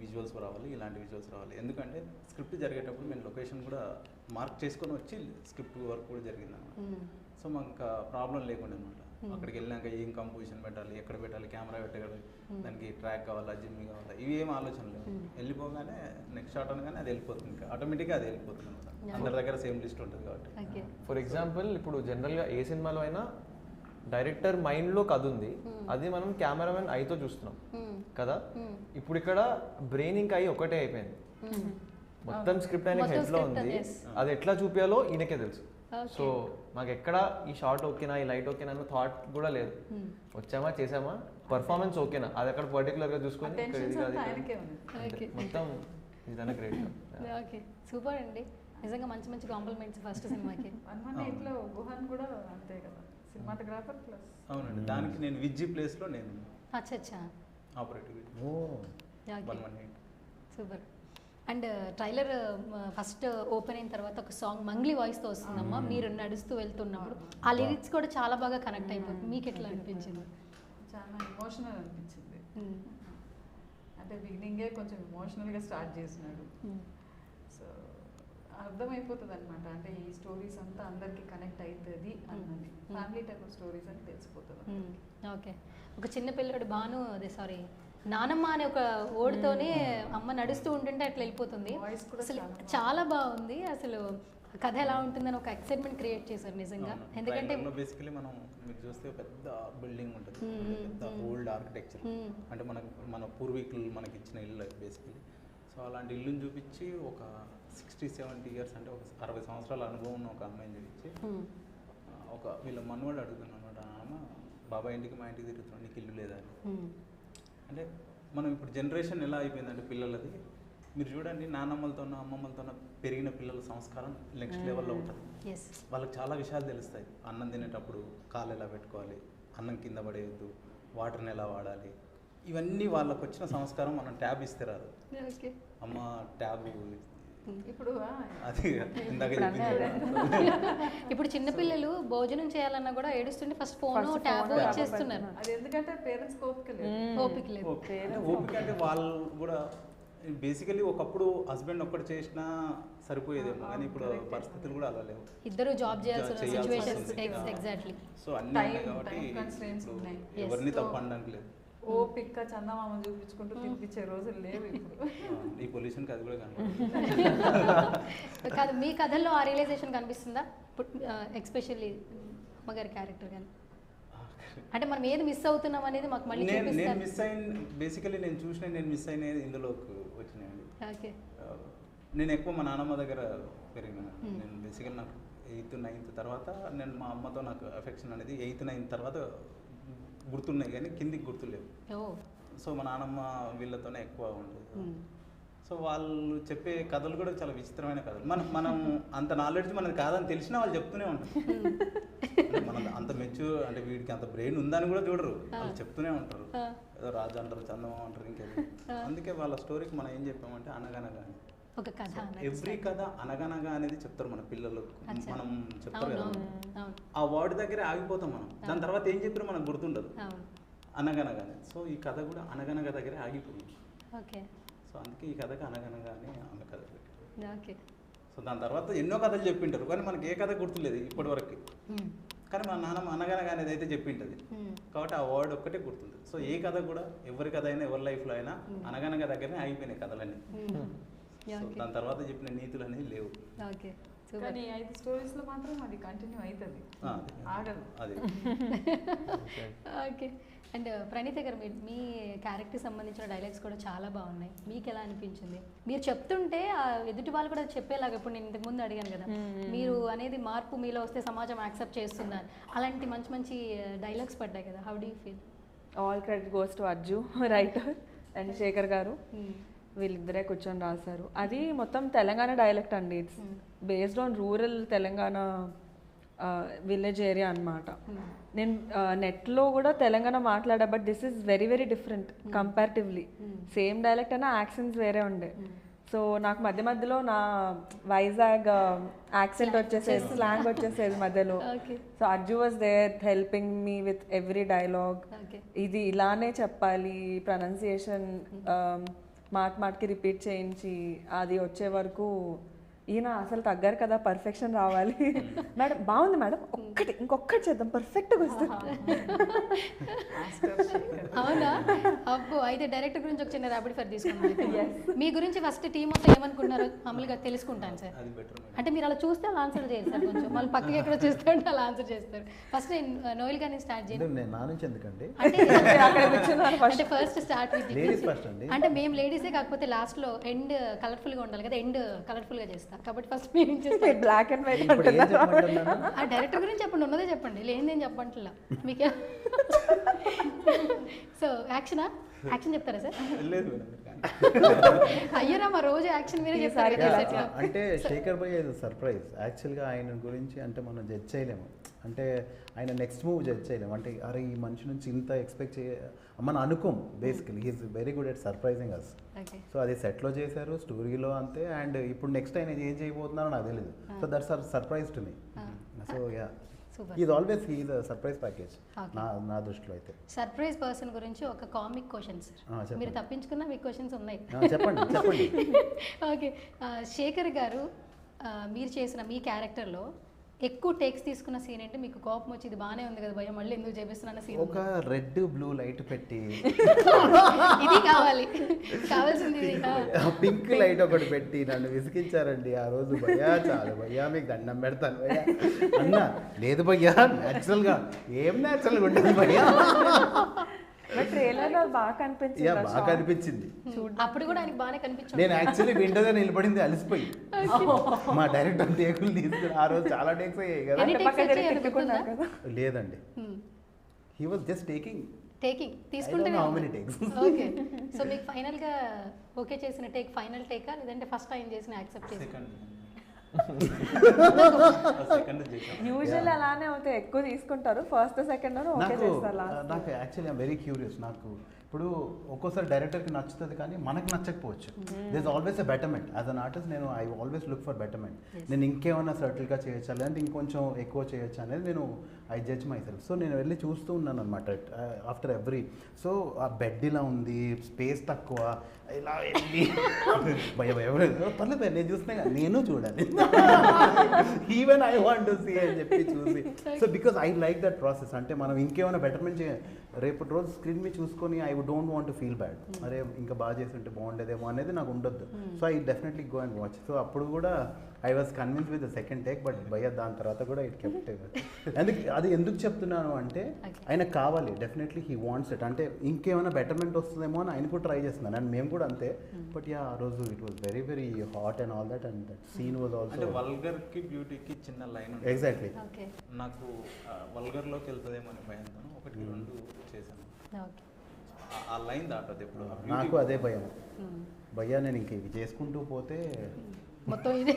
E: విజువల్స్ రావాలి, ఇలాంటి విజువల్స్ రావాలి. ఎందుకంటే స్క్రిప్ట్ జరిగేటప్పుడు మేము లొకేషన్ కూడా మార్క్ చేసుకొని వచ్చి స్క్రిప్ట్ వర్క్ కూడా జరిగింది అనమాట. సో మాకు ఇంకా ప్రాబ్లం లేకుండా అనమాట. అక్కడికి వెళ్ళాక ఏం కంపోజిషన్ పెట్టాలి, ఎక్కడ పెట్టాలి, కెమెరా పెట్టాలి, దానికి ట్రాక్ కావాలా, జిమ్మి కావాలా, ఇవి ఏం ఆలోచన లేవు. వెళ్ళిపోగానే నెక్స్ట్ షాట్ అనగానే అది వెళ్ళిపోతుంది, ఇంకా ఆటోమేటిక్గా అది వెళ్ళిపోతుంది అనమాట. అందరి దగ్గర సేమ్ లిస్ట్ ఉంటుంది కాబట్టి.
D: ఓకే
A: ఫర్ ఎగ్జాంపుల్ ఇప్పుడు జనరల్గా ఏ సినిమాలో అయినా డైరెక్టర్ మైండ్లో కథ ఉంది, అది మనం కెమెరామెన్ ఐతో చూస్తున్నాం కదా. ఇప్పుడు ఇక్కడ బ్రెయిన్ ఇంకా ఐ ఒకటే అయిపోయింది, మొత్తం స్క్రిప్ట్ ఆయన
D: మొత్తం
A: హెడ్లో
D: script
A: ఉంది.
D: yes.
A: అది ఎట్లా చూపించాలో ఈయనకే తెలుసు.
D: Okay.
A: సో మాకు ఎక్కడ ఈ షార్ట్ ఓకేనా, ఈ లైట్ ఓకేనా అన్న థాట్ కూడా లేదు. వచ్చామా చేసామా, పర్ఫార్మెన్స్ ఓకేనా, అది అక్కడ పర్టికులర్గా చూసుకొని ఇక్కడ
C: టెన్షన్స్
A: ఇది
C: అంతా
A: కాదు
C: ఆయనకే ఉంది.
D: ఓకే
A: మొత్తం ఇదన్నా గ్రేట్.
D: ఓకే సూపర్ అండి, నిజంగా మంచి మంచి కాంప్లిమెంట్స్ ఫస్ట్ సినిమాకి.
C: 118లో గుహన్ కూడా అంతే కదా, సినిమాటోగ్రాఫర్ ప్లస్.
E: అవునండి, దానికి నేను విజ్జి ప్లేస్లో నేను
D: అచ్చా అచ్చా
E: ఆపరేటివ్
B: ఓ
E: 118.
D: Super. And trailer first open అయిన తర్వాత ఒక సాంగ్ మంగ్లీ వాయిస్తో వస్తుందమ్మా, మీరు నడుస్తూ వెళ్తున్నప్పుడు ఆ లిరిక్స్ కూడా చాలా బాగా కనెక్ట్ అయిపోతుంది. మీకు ఎట్లా అనిపించింది?
C: చాలా ఎమోషనల్ అనిపించింది. అంటే బిగినింగే కొంచెం ఎమోషనల్గా స్టార్ట్ చేసినాడు. సో అర్థమైపోతుంది అనమాట, అంటే ఈ స్టోరీస్ అంతా అందరికి కనెక్ట్ అవుతుంది అన్నది. ఫ్యామిలీ టైప్ ఆఫ్ స్టోరీస్ అని తెలిసిపోతుంది.
D: ఓకే, ఒక చిన్న పిల్లడు బాను, అదే సారీ నానమ్మ అనే ఒక ఓడితోనే అమ్మ నడుస్తూ ఉంటుంటే అట్లా వెళ్ళిపోతుంది.
C: Voice కూడా
D: అసలు
C: చాలా
D: చాలా బాగుంది. అసలు కథ ఎలా ఉంటుందని ఒక ఎక్సైట్మెంట్ క్రియేట్ చేశారు నిజంగా. ఎందుకంటే
E: బేసికలీ మనం మీరు చూస్తే పెద్ద బిల్డింగ్ ఉంటుంది, పెద్ద ఓల్డ్ ఆర్కిటెక్చర్, అంటే మన పూర్వీకులు మనకి ఇచ్చిన ఇల్లు బేసికలీ. సో అలాంటి ఇల్లుని చూపించి ఒక 60-70 ఇయర్స్, అంటే ఒక 60 సంవత్సరాల అనుభవం ఉన్న ఒక అమ్మాయిని చూపించి ఒక వీళ్ళ మనవాడు అడుగుతున్నాను అనమాట, అమ్మ బాబాయ్ ఇంటికి మా ఇంటికి తిరుగుతున్నాడు, నీకు ఇల్లు లేదా అని. అంటే మనం ఇప్పుడు జనరేషన్ ఎలా అయిపోయిందంటే పిల్లలది, మీరు చూడండి నానమ్మలతోనో అమ్మమ్మలతోనో పెరిగిన పిల్లల సంస్కారం నెక్స్ట్ లెవెల్లో ఉంటుంది.
D: ఎస్
E: వాళ్ళకి చాలా విషయాలు తెలుస్తాయి. అన్నం తినేటప్పుడు కాలు ఎలా పెట్టుకోవాలి, అన్నం కింద పడేయద్దు, వాటర్ని ఎలా వాడాలి, ఇవన్నీ వాళ్ళకు వచ్చిన సంస్కారం. మనం ట్యాబ్ ఇస్తే రాదు,
D: ఓకే
E: అమ్మ ట్యాబ్
C: ఇప్పుడు
E: అది ఇందాక
D: ఇప్పుడు చిన్నపిల్లలు భోజనం చేయాలన్నా కూడా ఏడుస్తుంటే ఫస్ట్ ఫోన్ ట్యాబ్ వచ్చేస్తున్నారు.
C: అది ఎందుకంటే పేరెంట్స్ ఓపిక లేదు.
D: ఓపిక లేదు.
E: ఓపిక అంటే వాళ్ళు కూడా బేసికలీ ఒకప్పుడు హస్బెండ్ ఒక్కటి చేసినా సరిపోయేదేమో, కానీ ఇప్పుడు పరిస్థితులు కూడా అలా లేవు.
D: ఇద్దరు జాబ్ చేయాల్సిన
E: చేయాల్సి
D: సిచ్యువేషన్స్
E: వస్తుంది.
D: ఎగ్జాక్ట్లీ.
E: సో అన్నీ ఉన్నాయి కాబట్టి
C: time constraints
E: ఇప్పుడు
C: ఉన్నాయి.
E: ఎవరిని తప్పు అనడానికి లేదు.
C: ఓపిక చందమామ చూపించుకుంటూ తినిపించే రోజులు లేవు ఇప్పుడు.
E: ఈ పొల్యూషన్కి అది కూడా కనపడుతుంది.
D: కాదు, మీ కథల్లో ఆ రియలైజేషన్ కనిపిస్తుందా? ఎక్స్పెషల్లీ అమ్మగారి క్యారెక్టర్ కానీ, అంటే మనం ఏది మిస్ అవుతున్నాం అనేది మాకు మళ్ళీ
E: నేను
D: చూపిస్తారు.
E: మిస్ అయిన బేసికలీ నేను మిస్ అయినది ఇందులోకి వచ్చినాయండి.
D: ఓకే
E: నేను ఎక్కువ మా నాన్నమ్మ దగ్గర పెరిగినాను. నేను బేసికల్ నాకు 8th 9th తర్వాత నేను మా అమ్మతో నాకు అఫెక్షన్ అనేది 8th 9th తర్వాత గుర్తున్నాయి, కానీ కిందికి గుర్తులేవు. సో మా నాన్నమ్మ వీళ్ళతోనే ఎక్కువ ఉండేది. సో వాళ్ళు చెప్పే కథలు కూడా చాలా విచిత్రమైన కథలు. మనం అంత నాలెడ్జ్ మనది కాదని తెలిసినా వాళ్ళు చెప్తూనే ఉంటారు. మనం అంత మెచ్యూర్, అంటే వీడికి అంత బ్రెయిన్ ఉందని కూడా చూడరు, వాళ్ళు చెప్తూనే ఉంటారు. ఏదో రాజు అంటారు, చందమామ అంటారు, ఇంకేదో. అందుకే వాళ్ళ స్టోరీకి మనం ఏం చెప్పామంటే అనగనగా అని.
D: ఒక కథ
E: ఎవ్రీ కథ అనగనగా అనేది చెప్తారు మన పిల్లలకు, మనం చెప్తారు కదా.
D: అవును
E: ఆ వర్డ్ దగ్గరే ఆగిపోతాం మనం, దాని తర్వాత ఏం చెప్పినా మనకు గుర్తుండదు.
D: అవును
E: అనగనగానే. సో ఈ కథ కూడా అనగనగా దగ్గరే ఆగిపోయింది.
D: ఓకే
E: సో అందుకే ఈ కథకి అనగనగానే ఆమె కథ పెట్టారు.
D: ఓకే
E: సో దాని తర్వాత ఎన్నో కథలు చెప్పింటారు, కానీ మనకి ఏ కథ గుర్తులేదు ఇప్పటి వరకు. కానీ మా నాన్నమ్మ అనగనగా అనేది అయితే చెప్పింటది, కాబట్టి ఆ వర్డ్ ఒక్కటే గుర్తుంది. సో ఏ కథ కూడా ఎవరి కథ అయినా ఎవరి లైఫ్లో అయినా అనగనగా దగ్గరనే ఆగిపోయినాయి కథలన్నీ. సో దాని తర్వాత చెప్పిన నీతులు అనేవి లేవు.
D: ఓకే
C: కానీ 5 stories లో మాత్రం అది కంటిన్యూ అవుతుంది, ఆగదు.
E: అది
D: ఓకే. అండ్ ప్రణీత గారు, మీ క్యారెక్టర్ సంబంధించిన డైలాగ్స్ కూడా చాలా బాగున్నాయి. మీకు ఎలా అనిపించింది? మీరు చెప్తుంటే ఎదుటి వాళ్ళు కూడా చెప్పేలాగా, ఇప్పుడు నేను ఇంతకు ముందు అడిగాను కదా, మీరు అనేది మార్పు మీలో వస్తే సమాజం యాక్సెప్ట్ చేస్తున్నారు, అలాంటి మంచి మంచి డైలాగ్స్ పడ్డాయి కదా. How do you feel?
F: All credit goes to Arju writer and Shekhar garu, వీళ్ళిద్దరే కూర్చొని రాశారు. అది మొత్తం తెలంగాణ డైలెక్ట్ అండి. It's based on rural Telangana village area అనమాట. నేను నెట్లో కూడా తెలంగాణ మాట్లాడా, but this is very very different comparatively. Same dialect అయినా యాక్సెంట్స్ వేరే ఉండే. సో నాకు మధ్య మధ్యలో నా వైజాగ్ యాక్సెంట్ వచ్చేసేది, స్లాంగ్ వచ్చేసేది మధ్యలో. So Ajju was there helping me with every dialogue. ఇది ఇలానే చెప్పాలి, ప్రొనౌన్సియేషన్ మాటకి రిపీట్ చేయించి అది వచ్చే వరకు ఈయన అసలు తగ్గారు కదా, పర్ఫెక్షన్ రావాలి. మేడం బాగుంది మేడం, ఇంకొకటి చేద్దాం, పర్ఫెక్ట్గా వస్తుంది.
D: అవునా? అబ్బో, అయితే డైరెక్టర్ గురించి ఒక చిన్న ర్యాపిడ్ ఫైర్ తీసుకున్నాను. మీ గురించి ఫస్ట్ టీమ్ మొత్తం ఏమనుకున్నారో మామూలుగా తెలుసుకుంటాను సార్. అంటే మీరు అలా చూస్తే అలా ఆన్సర్ చేయరు సార్, కొంచెం మళ్ళీ పక్కకి ఎక్కడో చూస్తే అలా ఆన్సర్ చేస్తారు. ఫస్ట్ నేను నోయల్ గారిని స్టార్ట్ చేయండి.
B: నా నుంచి ఎందుకండి?
D: అంటే first start with
B: ladies first అండి.
D: అంటే మేము లేడీసే, కాకపోతే లాస్ట్ లో ఎండ్ కలర్ఫుల్ గా ఉండాలి కదా, ఎండ్ కలర్ఫుల్ గా చేస్తాం కాబట్టి ఫస్ట్ మీరు
F: బ్లాక్ అండ్ వైట్.
D: ఆ డైరెక్టర్ గురించి చెప్పండి, ఉన్నదే చెప్పండి, లేనిదేం చెప్పంటున్నా మీకే. సో యాక్షన్ చెప్తారా సార్? అయ్యరా మా రోజు యాక్షన్ మీరే చెప్తారు.
B: అంటే శేఖర్ భయ్య ఇది సర్ప్రైజ్. యాక్చువల్గా ఆయన గురించి అంటే మనం జడ్జ్ చేయలేము, అంటే ఆయన నెక్స్ట్ మూవ్ జడ్జ్ చేయలేము. అంటే అరే ఈ మనిషి నుంచి ఇంత ఎక్స్పెక్ట్ మనం అనుకోం. Basically he is very good at surprising us. So అది సెట్లో చేశారు, స్టోరీలో అంతే. అండ్ ఇప్పుడు నెక్స్ట్ ఆయన ఏం చేయబోతున్నారో నాకు తెలియదు. So that's surprise to me. So yeah, is always he's surprise package నా దృష్టిలో అయితే.
D: సర్ప్రైజ్ పర్సన్ గురించి ఒక కామిక్ క్వశ్చన్ సార్, మీరు తప్పించుకున్న మీ క్వశ్చన్స్ ఉన్నాయి.
B: చెప్పండి.
D: ఓకే, శేఖర్ గారు మీరు చేసిన మీ క్యారెక్టర్లో ఎక్కువ టేక్స్ తీసుకున్న సీన్ ఏంటి? మీకు కోపం వచ్చి ఇది బాగానే ఉంది కదా భయ్య, మళ్ళీ ఎందుకు చేపిస్తున్నా సీన్?
B: ఒక రెడ్ బ్లూ లైట్ పెట్టి
D: ఇది కావాల్సింది
B: పింక్ లైట్ ఒకటి పెట్టి నన్ను విసిగించారండి ఆ రోజు. భయ్యా చాలు భయ్యా, మీకు దండం పెడతాను భయ్యా అన్నా. లేదు భయ్యా, న్యాచురల్గా ఏం న్యాచురల్గా ఉంటుంది భయ్యా.
F: ట్రైలర్లో బాగా
B: కనిపించింది.
D: అప్పుడు కూడా ఆయనకి బాగానే కనిపించింది.
B: నేను యాక్చువల్లీ విండోగా నిలబడింది అలిసిపోయి. మా డైరెక్టర్ టేకులు తీసుకుని ఆ రోజు చాలా టేక్స్ అయ్యాయి కదా. లేదండి, హీ వాజ్ జస్ట్ టేకింగ్
D: తీసుకుంటే. ఓకే, సో మీకు ఫైనల్ గా ఓకే చేసిన టేక్ ఫైనల్ టేకా, లేదంటే ఫస్ట్ టైం చేసిన యాక్సెప్ట్ చేసి?
F: యూజువల్ అలానే అవుతాయి, ఎక్కువ తీసుకుంటారు. ఫస్ట్ సెకండ్ ఓకే చేస్తారు.
B: నాకు యాక్చువల్లీ ఐమ్ వెరీ క్యూరియస్. నాకు ఇప్పుడు ఒక్కోసారి డైరెక్టర్కి నచ్చుతుంది కానీ మనకు నచ్చకపోవచ్చు. This always a betterment. As an artist నేను I always look for betterment. నేను ఇంకేమైనా సర్టిల్గా చేయొచ్చా, లేదంటే ఇంకొంచెం ఎక్కువ చేయొచ్చా అనేది నేను I judge my self. So నేను వెళ్ళి చూస్తూ ఉన్నాను అనమాట ఆఫ్టర్ ఎవ్రీ. సో ఆ బెడ్ ఇలా ఉంది, స్పేస్ తక్కువ, ఇలా వెళ్ళి పర్లేదు నేను చూస్తున్నా, నేను చూడాలి, even I want to see అని చెప్పి చూసి. So because I like that process. అంటే మనం ఇంకేమైనా బెటర్మెంట్ రేపటి రోజు స్క్రీన్ మీద చూసుకొని I don't want to feel bad, అరే ఇంకా బాగా చేసి ఉంటే బాగుండేదేమో అనేది నాకు ఉండొద్దు. So I definitely go and watch. So అప్పుడు కూడా I was convince with the second take, but భయ్య దాని తర్వాత కూడా ఇట్ కెప్ట్. అది ఎందుకు చెప్తున్నాను అంటే ఆయన కావాలి, డెఫినెట్లీ హీ వాంట్స్ ఇట్. అంటే ఇంకేమైనా బెటర్మెంట్ వస్తుందేమో అని ఆయన కూడా ట్రై చేస్తున్నాను, అండ్ మేము కూడా అంతే. బట్ యా, ఆ రోజు it was very very hot and all that, and that scene was also.
E: Vulgar కి బ్యూటీకి చిన్న లైన్ ఉంది.
B: ఎగ్జాక్ట్లీ.
E: నాకు వల్గర్లోకి వెళ్తుందేమో అని భయంతో ఒకటి రెండు చేశాను. ఆ లైన్ దాటది ఎప్పుడు.
B: నాకు అదే భయం భయ్యా, నేను ఇంక ఇవి చేసుకుంటూ పోతే
D: మొత్తం ఇది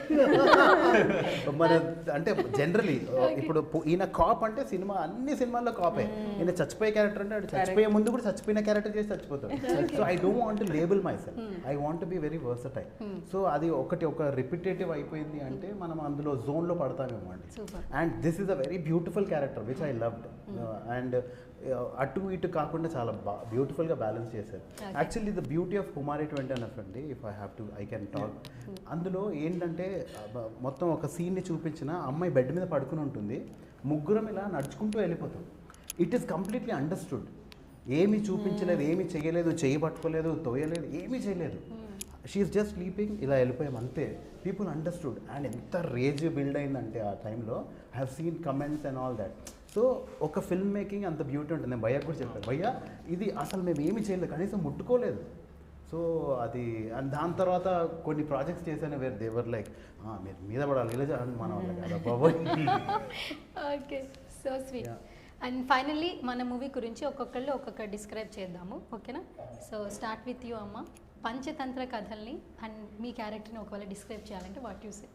B: మన అంటే జనరలీ ఇప్పుడు ఈయన కాప్ అంటే సినిమా అన్ని సినిమాల్లో కాపే. ఈయన చచ్చిపోయే క్యారెక్టర్ అంటే చచ్చిపోయే ముందు కూడా చచ్చిపోయిన క్యారెక్టర్ చేసి చచ్చిపోతాడు. So I don't want to label my self, I want to be very versatile. So అది ఒక రిపిటేటివ్ అయిపోయింది అంటే మనం అందులో జోన్లో పడతామేమో అండి. And this is a very beautiful character which I loved. And అటు ఇటు కాకుండా చాలా బ్యూటిఫుల్గా బ్యాలెన్స్ చేశారు. యాక్చువల్లీ ద బ్యూటీ ఆఫ్ కుమారి 20 అండి, ఇఫ్ ఐ కెన్ టాక్. అందులో ఏంటంటే మొత్తం ఒక సీన్ని చూపించిన అమ్మాయి బెడ్ మీద పడుకుని ఉంటుంది, ముగ్గురం ఇలా నడుచుకుంటూ వెళ్ళిపోతాం. It is completely understood. ఏమీ చూపించలేదు, ఏమీ చేయలేదు, చేయి పట్టుకోలేదు, తోయలేదు, ఏమీ చేయలేదు. షీఈస్ జస్ట్ స్లీపింగ్, ఇలా వెళ్ళిపోయాం అంతే. People understood. అండ్ ఎంత రేజ్ బిల్డ్ అయిందంటే ఆ టైంలో I have seen comments and all that. So ఒక ఫిల్మ్ మేకింగ్ అంత బ్యూటీ ఉంటుంది. నేను భయ్యకు కూడా చెప్పాను, భయ్య ఇది అసలు మేము ఏమీ చేయలేదు, కనీసం ముట్టుకోలేదు. సో అది అండ్ దాని తర్వాత కొన్ని ప్రాజెక్ట్స్ చేశాను వేరు దేవర్ లైక్ మీరు మీద పడాలి ఇలా చేయాలి మన వాళ్ళకి బాబోయ్.
D: Okay, so sweet. And finally మన మూవీ గురించి ఒక్కొక్కళ్ళు ఒక్కొక్క డిస్క్రైబ్ చేద్దాము, ఓకేనా? సో స్టార్ట్ విత్ యూ అమ్మ. పంచతంత్ర కథల్ని అండ్ మీ క్యారెక్టర్ని ఒకవేళ డిస్క్రైబ్ చేయాలంటే వాట్ యూ సే?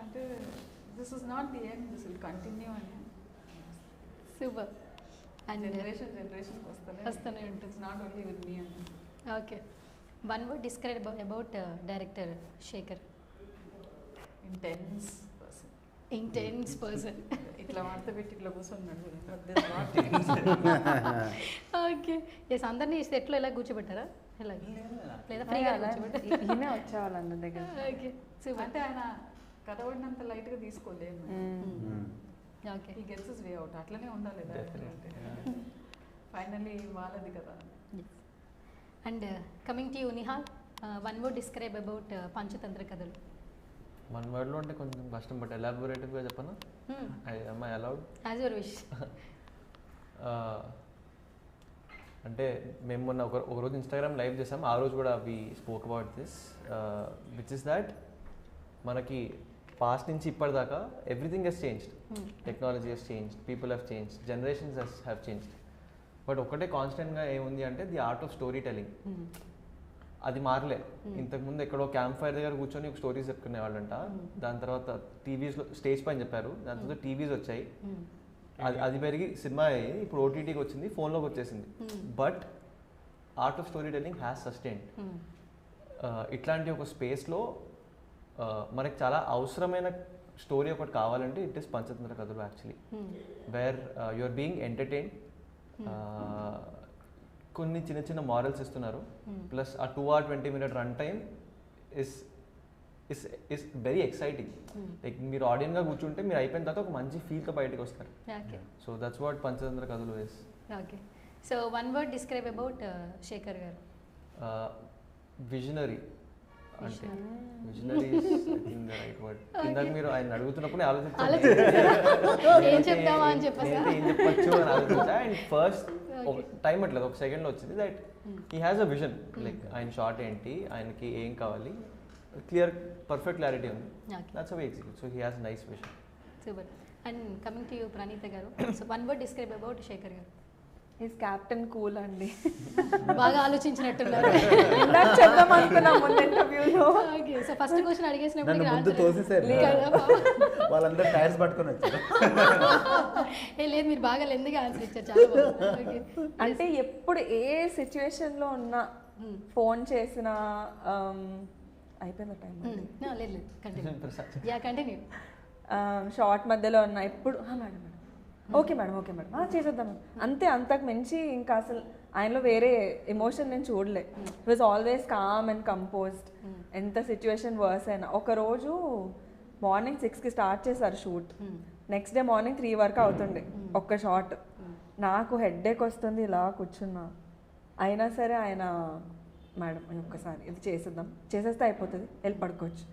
C: అంటే this is not the end, this will continue అని.
D: సూపర్. And
C: జనరేషన్
D: వస్తూనే ఉంటుంది.
C: Not only with me and
D: okay, one word describe about director Shekhar. Intense person.
C: ఇట్లా వార్త పెట్టి ఇట్లా కూర్చున్నాడు.
D: Okay, yes. అందరినీ సెట్లో ఎలా కూర్చోబెట్టారా? ఎలా లేదా ఫ్రీగా కూర్చోబెట్టారా?
F: ఈయనే వచ్చేవాళ్ళు అందరి దగ్గర.
D: Okay, super.
C: అంటే ఆయన కథపడినంత లైట్గా తీసుకోలేము.
D: ఓకే,
C: ఈ గెట్స్ ఇస్ వే అవుట్. అట్లనే ఉండాలి ఫైనల్లీ వాళ్ళది కదా.
D: And coming to you Nihal, one word describe about Panchatantra కథలు.
A: వన్ వర్డ్లో అంటే కొంచెం కష్టం, బట్ ఎలాబొరేటివ్గా చెప్పనా? am I allowed?
D: As your wish.
A: అంటే మేము మొన్న ఒక రోజు ఇన్స్టాగ్రామ్ లైవ్ చేసాం. ఆ రోజు కూడా we spoke about this, which is that మనకి పాస్ట్ నుంచి ఇప్పటిదాకా everything has changed. Technology has changed, people have changed, generations have changed. But ఒకటే కాన్స్టెంట్గా ఏముంది అంటే the art of story telling. అది మారలే. ఇంతకుముందు ఎక్కడో క్యాంప్ ఫైర్ దగ్గర కూర్చొని ఒక స్టోరీస్ చెప్పుకునే వాళ్ళంట. దాని తర్వాత టీవీస్లో స్టేజ్ పైన చెప్పారు, దాని తర్వాత టీవీస్ వచ్చాయి, అది పెరిగి సినిమా అయ్యి ఇప్పుడు ఓటీటీకి వచ్చింది, ఫోన్లోకి వచ్చేసింది. But art of story telling has sustained. ఇట్లాంటి ఒక స్పేస్లో మనకి చాలా అవసరమైన స్టోరీ ఒకటి కావాలంటే ఇట్ ఈస్ పంచతంత్ర కథలు actually, where you are being entertain. కొన్ని చిన్న చిన్న మారల్స్ ఇస్తున్నారు, ప్లస్ ఆ 2 hour 20 minute run time is very exciting. Like మీరు ఆడియన్గా కూర్చుంటే మీరు అయిపోయిన తర్వాత ఒక మంచి ఫీల్తో బయటకు వస్తారు. సో దట్స్ వాట్ పంచతంత్ర కథలు is.
D: Okay, so one word describe about Shekhar గారు.
A: విజనరీ. అంటే విజనరీ రైట్ వర్డ్. ఇందాక మీరు ఆయన అడుగుతున్నప్పుడు
D: ఏం చెప్తావా అని చెప్పేసి
A: ఏం చెప్పచ్చు అని ఆలోచించా. అండ్ ఫస్ట్ ఒక టైం అట్లేదు, ఒక సెకండ్లో వచ్చింది that he has a vision. Like ఆయన షార్ట్ ఏంటి, ఆయనకి ఏం కావాలి, క్లియర్ పర్ఫెక్ట్ క్లారిటీ ఉంది. That's how he execute. So he has nice vision.
D: Super. And coming to you Praneetha garu, so one word describe about Shekhar garu.
F: Is captain cool అండి.
D: బాగా ఆలోచించినట్టున్నారు.
F: ఇందాక చెప్దాం అనుకున్నా ముందు ఇంటర్వ్యూలో.
D: ఓకే, సో ఫస్ట్ క్వశ్చన్ అడిగేసినప్పుడు
B: ముందు తోసేసారు, వాళ్ళందరూ టైర్స్ పట్టుకొని వచ్చారు.
D: లేదు, మీరు బాగా లెందిగా ఆన్సర్ ఇచ్చారు, చాలా బాగుంది.
F: అంటే ఎప్పుడు ఏ సిచ్యువేషన్లో ఉన్నా ఫోన్ చేసినా అయిపోయింది టైం.
D: లేదు, కంటిన్యూ.
F: షార్ట్ మధ్యలో ఉన్నా ఎప్పుడు మేడం ఓకే మేడం చేసేద్దాం అంతే. అంతకు మించి ఇంకా అసలు ఆయనలో వేరే ఎమోషన్ నేను చూడలే. It was always calm and composed. ఎంత సిచ్యువేషన్ వర్స్ అయినా. ఒకరోజు మార్నింగ్ 6కి స్టార్ట్ చేశారు షూట్, నెక్స్ట్ డే మార్నింగ్ 3 వరకు అవుతుండే ఒక్క షాట్. నాకు హెడ్ఏక్ వస్తుంది, ఇలా కూర్చున్నా. అయినా సరే ఆయన మేడం ఒక్కసారి ఇది చేసేద్దాం, చేసేస్తే అయిపోతుంది, వెళ్ళి పడుకోవచ్చు.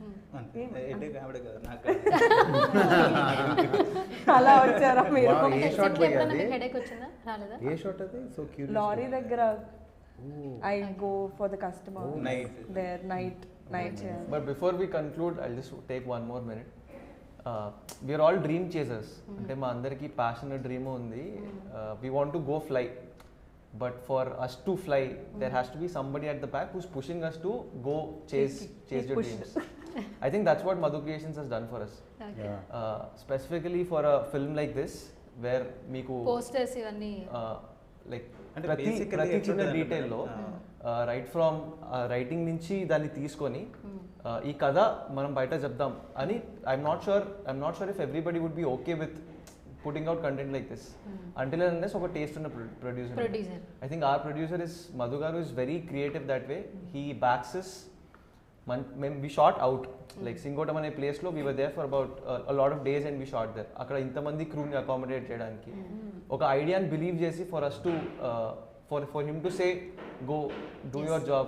F: అలా వచ్చారా మీరు? లారీ దగ్గర I go for the customer there night చేయాలి.
A: But before we conclude I just take one more minute. We're all dream chasers. అంటే మా అందరికీ ప్యాషన్ డ్రీమ్ ఉంది. We want to go fly. But for us to fly, there has to be somebody at the back who's pushing us to go chase your dreams. I think that's what Madhu Creations has done for us. Specifically for a film like this, where meeku
D: posters ivanni
A: like ప్రతి చిన్న డీటెయిల్లో right from writing నుంచి దాన్ని తీసుకొని ఈ కథ మనం బయట చెప్దాం అని I'm not sure if everybody would be okay with putting out content like this until and unless oka taste unna producer. I think our producer is Madhu garu is very creative that way. He backs us. We shot out like Singotam ane place lo we were there for about a lot of days and we shot there. Akkada inta mandi crew ni accommodate cheyadaniki oka idea and believe chesi for us to for him to say go do your job,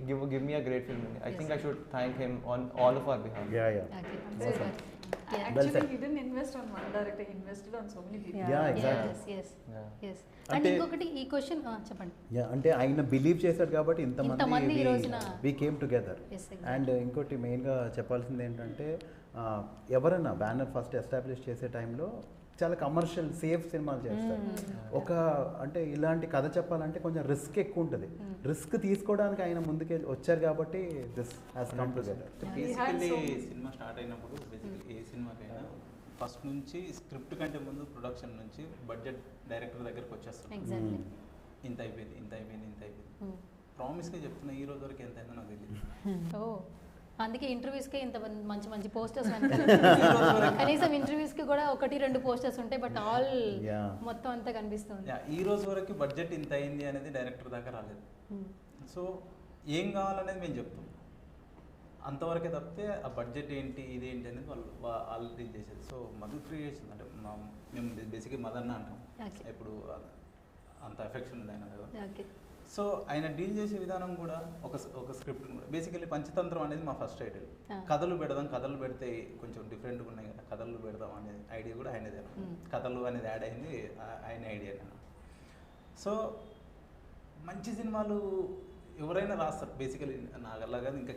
A: give me a great film. I think I should thank him on all of our behalf.
C: Okay, actually he didn't invest on one director, he invested on so many people.
B: Exactly.
D: Yes. And ఇంకొకటి ఈ question చెప్పండి.
B: అంటే ఆయన believe చేశాడు కాబట్టి
D: ఇంతమంది ఈ రోజున
B: వి కేమ్ టుగెదర్. అండ్ ఇంకోటి మెయిన్గా చెప్పాల్సింది ఏంటంటే ఎవరైనా బ్యానర్ ఫస్ట్ ఎస్టాబ్లిష్ చేసే టైంలో చాలా కమర్షియల్ సేఫ్ సినిమాలు చేస్తారు. ఒక అంటే ఇలాంటి కథ చెప్పాలంటే కొంచెం రిస్క్ ఎక్కువ ఉంటుంది. రిస్క్ తీసుకోవడానికి ఆయన ముందుకే వచ్చారు కాబట్టి this has come together.
E: Basically cinema start అయినప్పుడు బేసికల్లీ ఏ సినిమాకైనా ఫస్ట్ నుంచి స్క్రిప్ట్ కంటే ముందు ప్రొడక్షన్ నుంచి బడ్జెట్ డైరెక్టర్ దగ్గరికి వచ్చేస్తాం.
D: ఎగ్జాక్ట్లీ.
E: ఇంత అయిపోయింది, ఇంత అయిపోయింది, ఇంత అయిపోయింది. ప్రామిస్గా చెప్తున్నా, ఈ రోజు వరకు ఎంత అయిందో నాకు తెలియదు.
D: ఓ అందుకే ఇంటర్వ్యూస్కి ఇంత మంచి మంచి పోస్టర్స్ కనీసం ఇంటర్వ్యూస్కి కూడా 1-2 పోస్టర్స్ ఉంటాయి, బట్ ఆల్ మొత్తం అంతా కనిపిస్తుంది.
E: ఈ రోజు వరకు బడ్జెట్ ఇంత అయింది అనేది డైరెక్టర్ దాకా రాలేదు. సో ఏం కావాలనేది మేము చెప్తాం, అంతవరకే తప్పితే ఆ బడ్జెట్ ఏంటి ఇదేంటి అనేది వాళ్ళు డీల్ చేసేది. సో మధు క్రియేషన్ అంటే మేము బేసిక్గా మదన్న అంటాం, ఇప్పుడు అంత ఎఫెక్షన్ ఉంది ఆయన కదా. సో ఆయన డీల్ చేసే విధానం కూడా ఒక స్క్రిప్ట్ కూడా బేసికలీ పంచతంత్రం అనేది మా ఫస్ట్ టైటిల్. కథలు పెడదాం, కథలు పెడితే కొంచెం డిఫరెంట్గా ఉన్నాయి కదా, కథలు పెడదాం అనేది ఐడియా కూడా ఆయనదే. కథలు అనేది యాడ్ అయింది ఆయన ఐడియా. సో మంచి సినిమాలు ఎవరైనా రాస్తారు బేసికలీ, నాగర్లా కాదు ఇంకా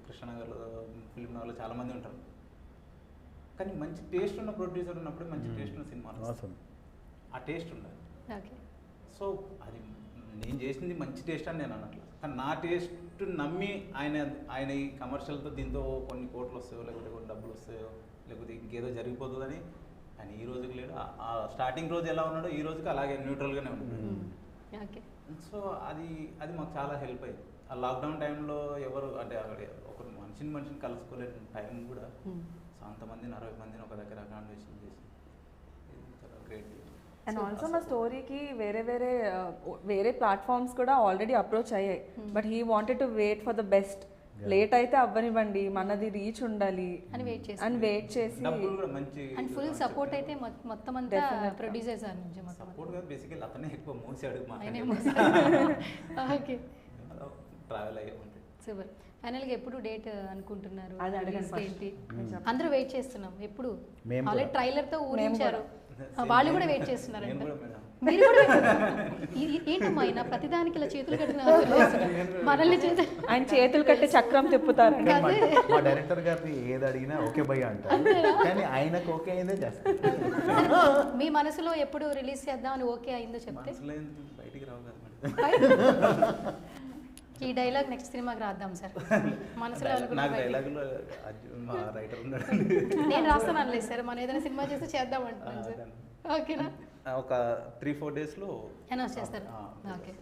E: కృష్ణనగర్లో ఫిలిం నగర్లో చాలామంది ఉంటారు. కానీ మంచి టేస్ట్ ఉన్న ప్రొడ్యూసర్ ఉన్నప్పుడు మంచి టేస్ట్ ఉన్న సినిమాలు ఆ టేస్ట్ ఉండాలి. సో అది నేను చేసింది మంచి టేస్ట్ అని నేను అన్నట్లు, కానీ నా టేస్ట్ నమ్మి ఆయన ఈ కమర్షియల్తో దీంతో కొన్ని కోట్లు వస్తాయో లేకపోతే కొన్ని డబ్బులు వస్తాయో లేకపోతే ఇంకేదో జరిగిపోతుందని ఆయన ఈ రోజుకి లేడు. ఆ స్టార్టింగ్ రోజు ఎలా ఉన్నాడో ఈ రోజుకి అలాగే న్యూట్రల్గానే ఉన్నాడు. సో అది మాకు చాలా హెల్ప్ అయింది. ఆ లాక్డౌన్ టైంలో ఎవరు అంటే అక్కడ ఒక మనిషిని కలుసుకోలేని టైం కూడా, సో అంతమందిని 60 మందిని ఒక దగ్గర అకామిడేషన్ చేసి గ్రేట్.
F: అండ్ ఆల్సో మా స్టోరీకి వేరే ప్లాట్ఫామ్స్ కూడా ఆల్రెడీ అప్రోచ్ అయ్యాయి, but he wanted to wait for the best. Late అయితే అవ్వనివ్వండి, మనది రీచ్ ఉండాలి అని వెయిట్ చేసి
D: అండ్ ఫుల్ సపోర్ట్ అయితే మొత్తం అంతా ప్రొడ్యూసర్స్ నుంచి
E: సపోర్ట్ కాదు, బేసికల్లీ అతనే ఎక్కువ మోసాడు.
D: ఓకే,
E: ట్రావెల్ అయ్యే ఉంటుంది.
D: సూపర్. ఫైనల్గా ఎప్పుడు డేట్ అనుకుంటున్నారు? ఏంటి అందరూ వెయిట్ చేస్తున్నాం ఎప్పుడు. ఆల్రెడీ ట్రైలర్తో ఊరించారు, వాళ్ళు కూడా వెయిట్ చేస్తున్నారు. మీరు కూడా ఏంటమ్మా ఆయన ప్రతిదానికి ఇలా చేతులు కట్టిన మనల్ని
F: ఆయన చేతులు కట్టి చక్రం తిప్పుతారు.
B: మా డైరెక్టర్ గారిని ఏది అడిగినా ఓకే భయ్య అంటారు, కానీ ఆయనకు ఓకే అయిందే చేస్తారు.
D: మీ మనసులో ఎప్పుడు రిలీజ్ చేద్దామని ఓకే అయిందో చెప్తే
E: బయటికి రావు కదా.
D: ఈ డైలాగ్ నెక్స్ట్ సినిమాకి రాద్దాం సార్. మనసులో నేను రాస్తాను అనలేదు సార్, మనం ఏదైనా సినిమా చేస్తే చేద్దాం అంటున్నాను సార్. ఓకేనా?
E: ఒక 3-4 డేస్లో
D: అనౌన్స్ చేస్తారు. Okay,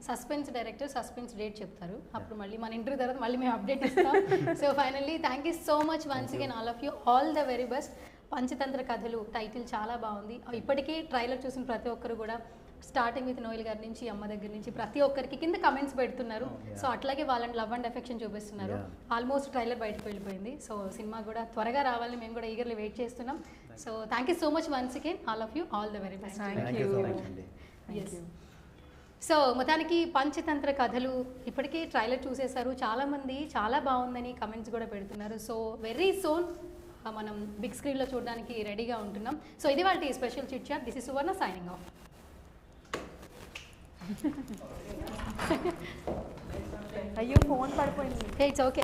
D: suspense director suspense date చెప్తారు, అప్పుడు మళ్ళీ మన ఇంటర్వ్యూ తర్వాత మళ్ళీ మేము అప్డేట్ ఇస్తాం. So finally thank you so much once again all of you, all the very best. Panchatantra కథలు టైటిల్ చాలా బాగుంది. ఇప్పటికీ ట్రైలర్ చూసిన ప్రతి ఒక్కరు కూడా స్టార్టింగ్ విత్ నోయల్ గారి నుంచి అమ్మ దగ్గర నుంచి ప్రతి ఒక్కరికి కింద కమెంట్స్ పెడుతున్నారు. సో అట్లాగే వాళ్ళని లవ్ అండ్ ఎఫెక్షన్ చూపిస్తున్నారు. ఆల్మోస్ట్ ట్రైలర్ బయటకు వెళ్ళిపోయింది. సో సినిమా కూడా త్వరగా రావాలని మేము కూడా ఈగర్లీ వెయిట్ చేస్తున్నాం. So thank you so much once again all of you, all the very best. So మొత్తానికి పంచతంత్ర కథలు ఇప్పటికీ ట్రైలర్ చూసేశారు చాలామంది, చాలా బాగుందని కమెంట్స్ కూడా పెడుతున్నారు. సో వెరీ సోన్ మనం బిగ్ స్క్రీన్లో చూడడానికి రెడీగా ఉంటున్నాం. సో ఇది వాళ్ళ special chit chat. This is Suvarna signing off.
F: అయ్యో ఫోన్ పడిపోయింది.
D: It's okay.